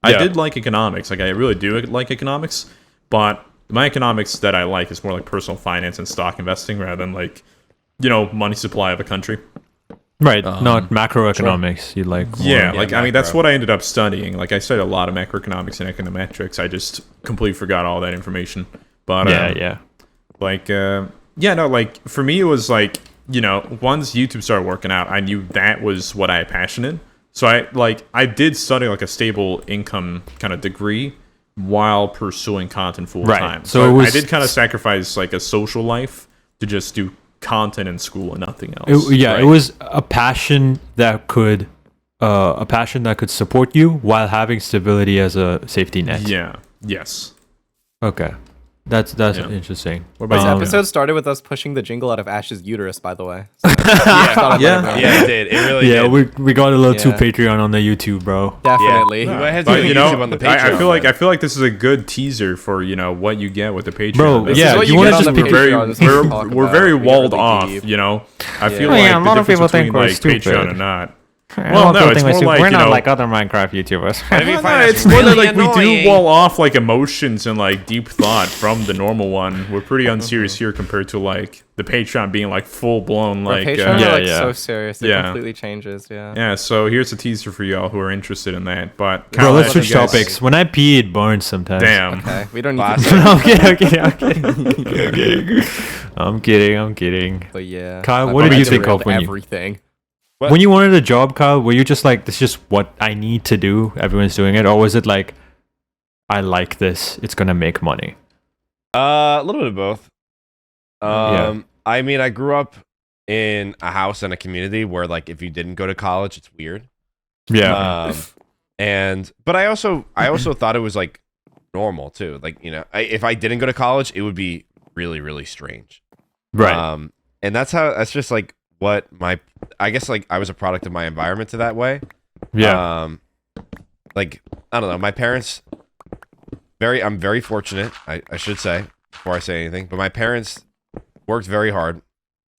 I did like economics. Like I really do like economics, but my economics that I like is more like personal finance and stock investing rather than like, money supply of a country. Right, not macroeconomics. Sure. You like I mean that's what I ended up studying. Like I studied a lot of macroeconomics and econometrics. I just completely forgot all that information. But like like for me it was like once YouTube started working out, I knew that was what I had passion in. So I did study like a stable income kind of degree while pursuing content full time. So I did kind of sacrifice like a social life to just do content in school and nothing else. It was a passion that could support you while having stability as a safety net. Yes. Okay. That's interesting. This episode started with us pushing the jingle out of Ash's uterus, by the way. So it did. It really did. We got a little too Patreon on the YouTube, bro. Definitely. Yeah. I had to YouTube on the Patreon. I feel like this is a good teaser for what you get with the Patreon. Bro, you want to just we're very walled off. I feel like the difference between like Patreon and not. Well, no, it's more like, we're you not know, like other Minecraft YouTubers. If you No, find us it's more really like we annoying- do wall off like emotions and like deep thought from the normal one. We're pretty unserious here compared to like the Patreon being like full blown Where like Patreon yeah, are, like yeah. so serious. It Yeah. completely changes. Yeah. yeah. So here's a teaser for y'all who are interested in that. But Bro, let's KyleEff, switch you guys- topics. When I pee, it burns sometimes. Damn. Okay. We don't need Classic. to. I'm kidding. I'm kidding. But yeah. Kyle, My what did brother you think of derailed when you- everything? What? When you wanted a job, Kyle, were you just like, this is just what I need to do? Everyone's doing it. Or was it like, I like this. It's going to make money. A little bit of both. Yeah. I mean, I grew up in a house and a community where, like, if you didn't go to college, it's weird. Yeah. But I also thought it was like normal too. Like, you know, if I didn't go to college, it would be really, really strange. Right. And that's just like what I guess like I was a product of my environment to that way. Yeah. Like, I don't know, my parents, I'm very fortunate, I should say, before I say anything, but my parents worked very hard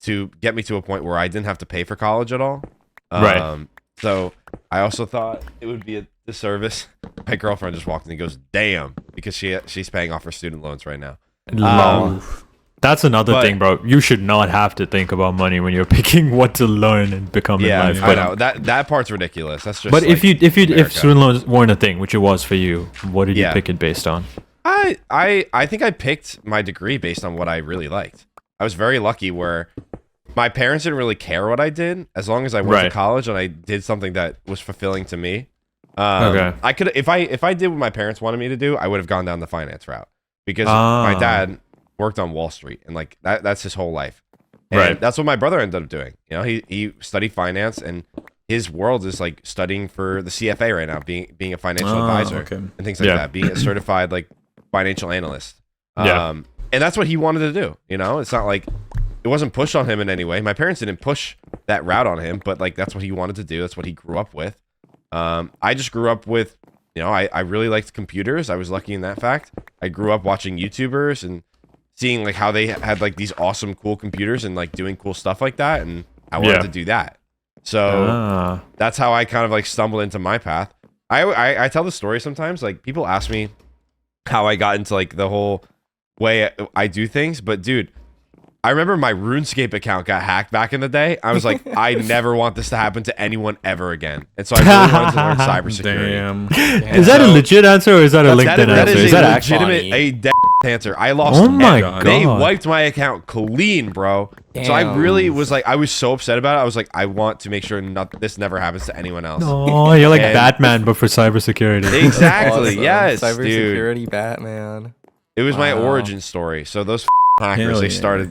to get me to a point where I didn't have to pay for college at all. Right. So I also thought it would be a disservice. My girlfriend just walked in and goes, "Damn," because she's paying off her student loans right now. Lol. That's another but- thing, bro. You should not have to think about money when you're picking what to learn and become in Yeah, life. I know that part's ridiculous. That's just. But like, if America. student loans weren't a thing, which it was for you, what did you Yeah. pick it based on? I think I picked my degree based on what I really liked. I was very lucky where my parents didn't really care what I did as long as I went to Right. college and I did something that was fulfilling to me. Okay. I could if I did what my parents wanted me to do, I would have gone down the finance route because my dad worked on Wall Street and like that's his whole life. And Right. that's what my brother ended up doing. You know, he studied finance and his world is like studying for the CFA right now, being a financial advisor okay. and things like Yeah. that, being a certified like financial analyst. Yeah. And that's what he wanted to do. You know, it's not like it wasn't pushed on him in any way. My parents didn't push that route on him, but like that's what he wanted to do. That's what he grew up with. I just grew up with, you know, I really liked computers. I was lucky in that fact. I grew up watching YouTubers and seeing like how they had like these awesome, cool computers and like doing cool stuff like that. And I wanted Yeah. to do that. So that's how I kind of like stumbled into my path. I tell the story sometimes. Like people ask me how I got into like the whole way I do things, but dude, I remember my RuneScape account got hacked back in the day. I was like, I never want this to happen to anyone ever again. And so I really wanted to learn cybersecurity. Damn. Is that a So- legit answer or is that a LinkedIn That answer? is Is a that actually? legitimate, funny? a dead answer. I lost. Oh my God. They god! wiped my account clean, bro. So I Damn. really was like, I was so upset about it. I was like, I want to make sure this never happens to anyone else. Oh, you're like And- Batman, but for cybersecurity. Exactly. Awesome. Yes, dude. Cybersecurity Batman. It was my Wow. origin story. So those hackers, Hell they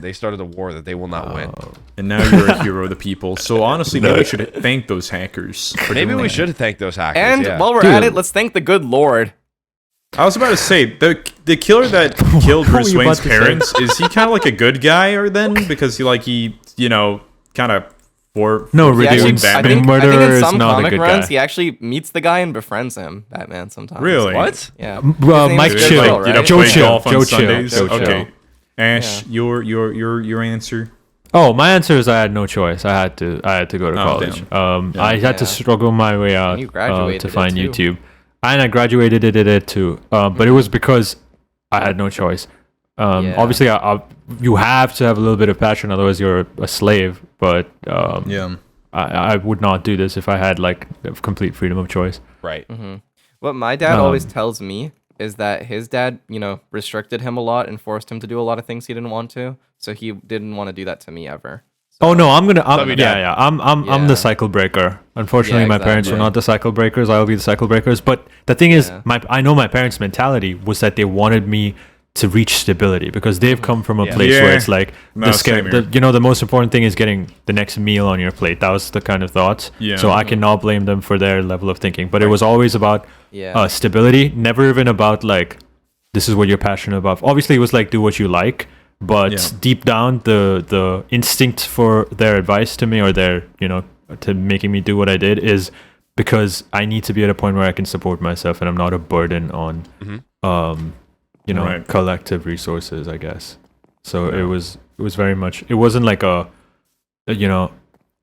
yeah. started a war that they will not win. And now you're a hero of the people. So honestly, maybe we should thank those hackers. For Maybe doing we that. should thank those hackers. And yeah. while we're Dude. at it, let's thank the good Lord. I was about to say the killer that killed What were Bruce you Wayne's about to say? parents is he kind of like a good guy or then because he you know kind of for No, for He actually, doing Reddoons. I Batman. think Murderer in is some not a comic good runs, guy. he actually meets the guy and befriends him, Batman, sometimes. Really? What? Yeah. Well, His name Mike is Dude, Chill. Joe, like, you know, right? Joe play Chill. golf on Joe Chill. Sundays. Joe Okay, Chill. Ash, Yeah. your answer. Oh, my answer is I had no choice. I had to go to college. I had to Yeah. struggle my way out you graduated to it find too. YouTube, and I graduated it too. But it was because I had no choice. Yeah. Obviously, you have to have a little bit of passion, otherwise you're a slave. But Yeah. I would not do this if I had like complete freedom of choice. Right. What my dad Um, always tells me is that his dad, you know, restricted him a lot and forced him to do a lot of things he didn't want to. So he didn't want to do that to me ever. Oh no, I'm Love you, Dad. I'm Yeah. the cycle breaker. Unfortunately, Yeah, my parents were exactly. not the cycle breakers. I'll be the cycle breakers. But the thing is, Yeah. I know my parents' mentality was that they wanted me to reach stability because they've come from a Yeah. place Yeah. where it's like No, same here. the most important thing is getting the next meal on your plate. That was the kind of thoughts. Yeah. So I cannot blame them for their level of thinking. But it was always about Yeah. stability, never even about like this is what you're passionate about. Obviously, it was like do what you like, but Yeah. deep down, the instinct for their advice to me or their to making me do what I did is because I need to be at a point where I can support myself and I'm not a burden on Right. collective resources, I guess. So it was very much. It wasn't like a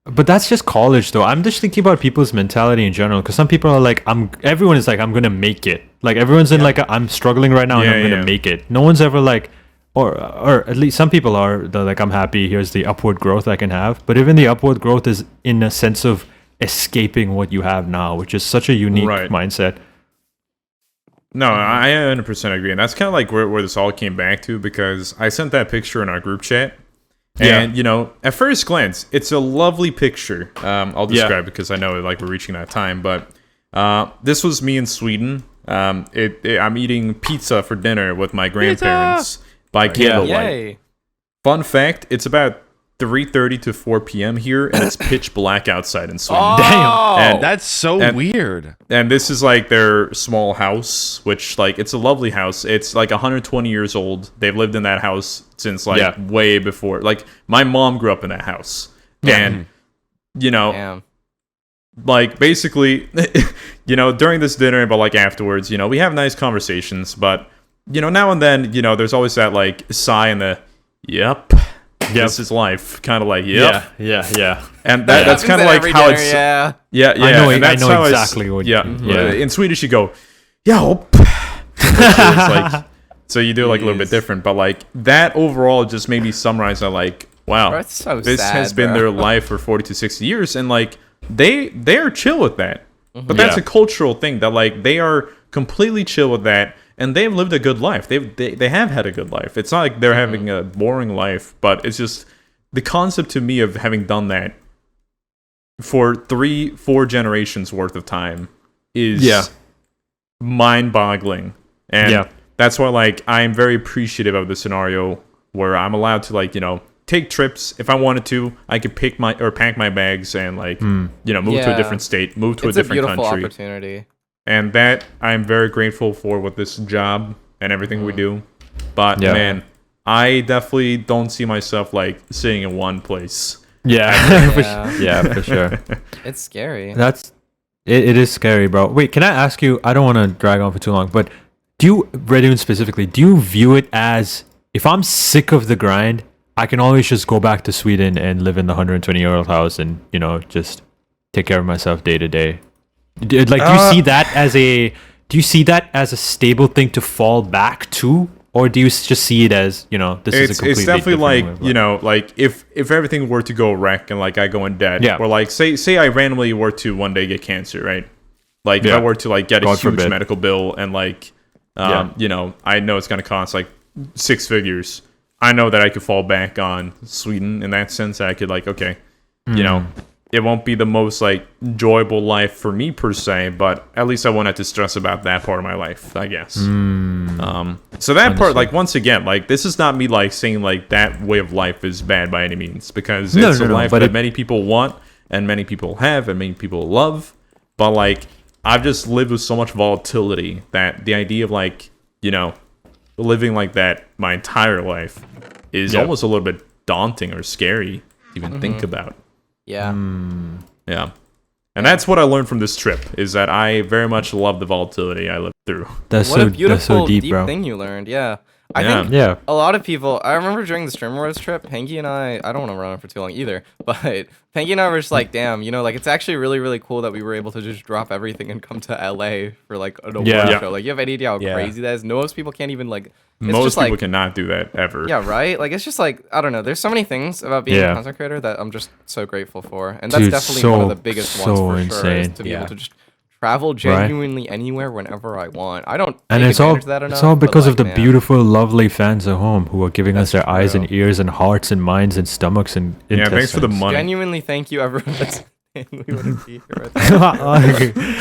But that's just college, though. I'm just thinking about people's mentality in general, because some people are like, everyone is like, I'm gonna make it. Like everyone's in like, I'm struggling right now and I'm gonna make it. No one's ever like, or at least some people are. They're like, I'm happy. Here's the upward growth I can have. But even the upward growth is in a sense of escaping what you have now, which is such a unique mindset. No, I 100% agree, and that's kind of like where this all came back to, because I sent that picture in our group chat. And, at first glance, it's a lovely picture. I'll describe it because I know like we're reaching that time. But this was me in Sweden. I'm eating pizza for dinner with my grandparents by candlelight. Fun fact, it's about 3:30 to 4 p.m. here, and it's pitch black outside in Sweden. Oh, damn! That's so weird. And this is like their small house, which like it's a lovely house. It's like 120 years old. They've lived in that house since like way before. Like my mom grew up in that house, and like basically, during this dinner, but like afterwards, we have nice conversations. But now and then, there's always that like sigh in the yep. This is life, kind of like yeah, and that's kind of like how it's I know exactly what in Swedish you go like, so you do like a little bit different, but like that overall just made me summarize that like wow, bro, this has been their life for 40 to 60 years, and like they're chill with that, but that's a cultural thing that like they are completely chill with that. And they've lived a good life. They have had a good life. It's not like they're having a boring life, but it's just the concept to me of having done that for 3-4 generations worth of time is mind-boggling. And that's why like I'm very appreciative of the scenario where I'm allowed to like, take trips. If I wanted to, I could pack my bags and like, move to a different state, move to a different country. It's a beautiful opportunity. And that I'm very grateful for with this job and everything we do. But man, I definitely don't see myself like sitting in one place. For sure. It's scary. It is scary, bro. Wait, can I ask you? I don't want to drag on for too long, but Reddoons specifically, do you view it as if I'm sick of the grind, I can always just go back to Sweden and live in the 120-year-old house and just take care of myself day to day? Like, do you see that as a stable thing to fall back to, or do you just see it as this is a completely it's definitely like like if everything were to go wreck and like I go in debt, or like say I randomly were to one day get cancer, right? Like if I were to like get a huge medical bill and like I know it's gonna cost like 6 figures. I know that I could fall back on Sweden in that sense. I could like it won't be the most like enjoyable life for me per se, but at least I won't have to stress about that part of my life, I guess. So that part, like once again, like this is not me like saying like that way of life is bad by any means, because it's a life that many people want and many people have and many people love. But like I've just lived with so much volatility that the idea of like living like that my entire life is almost a little bit daunting or scary to even think about. Yeah. And that's what I learned from this trip, is that I very much love the volatility I lived through. What a beautiful, deep thing you learned. Yeah. I think a lot of people, I remember during the Streamer Wars trip, Panky and I don't want to run on for too long either, but Panky and I were just like, damn, like it's actually really, really cool that we were able to just drop everything and come to LA for like an award show. Like, you have any idea how crazy that is? Most people can't even like, most people cannot do that ever. Yeah, right? Like, it's just like, I don't know. There's so many things about being a content creator that I'm just so grateful for. And that's definitely one of the biggest ones for sure, is to be able to just travel genuinely anywhere whenever I want. I don't take advantage of that enough. It's all because of the beautiful, lovely fans at home who are giving us their eyes and ears and hearts and minds and stomachs and intestines. Thanks for the money. Genuinely, thank you, everyone. We wouldn't be here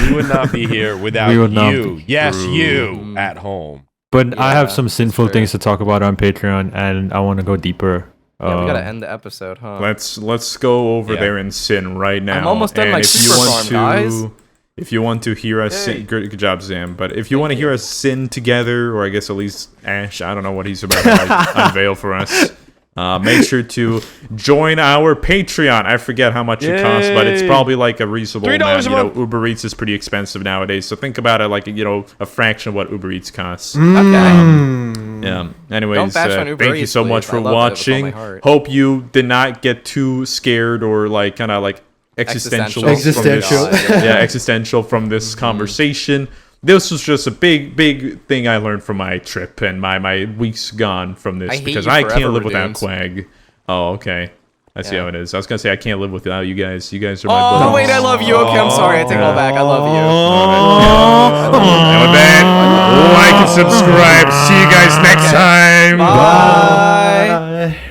we would not be here without you. Yes, you at home. But I have some sinful things to talk about on Patreon, and I want to go deeper. Yeah, we gotta end the episode, huh? Let's go over there and sin right now. I'm almost done my super farm, guys. If you want to hear us sin, good job, Zam. But if you want to hear us sin together, or I guess at least Ash, I don't know what he's about to unveil for us. Make sure to join our Patreon. I forget how much it costs, but it's probably like a reasonable amount. Uber Eats is pretty expensive nowadays, so think about it like a fraction of what Uber Eats costs. Okay. Yeah. Anyways, Don't bash on Uber thank you Eats, so much please. for I love it with all my watching. heart. Hope you did not get too scared or like kind of like existential. Existential. From this, yeah, existential from this conversation. This was just a big thing I learned from my trip and my weeks gone from this I hate because you I forever, can't live without Reddoons. Quag. Oh, okay. I see how it is. I was gonna say I can't live without you guys. You guys are my Oh, brothers. wait, I love you. Okay, I'm sorry. I take it all back. I love you. And with that, like and subscribe. See you guys next time. Bye.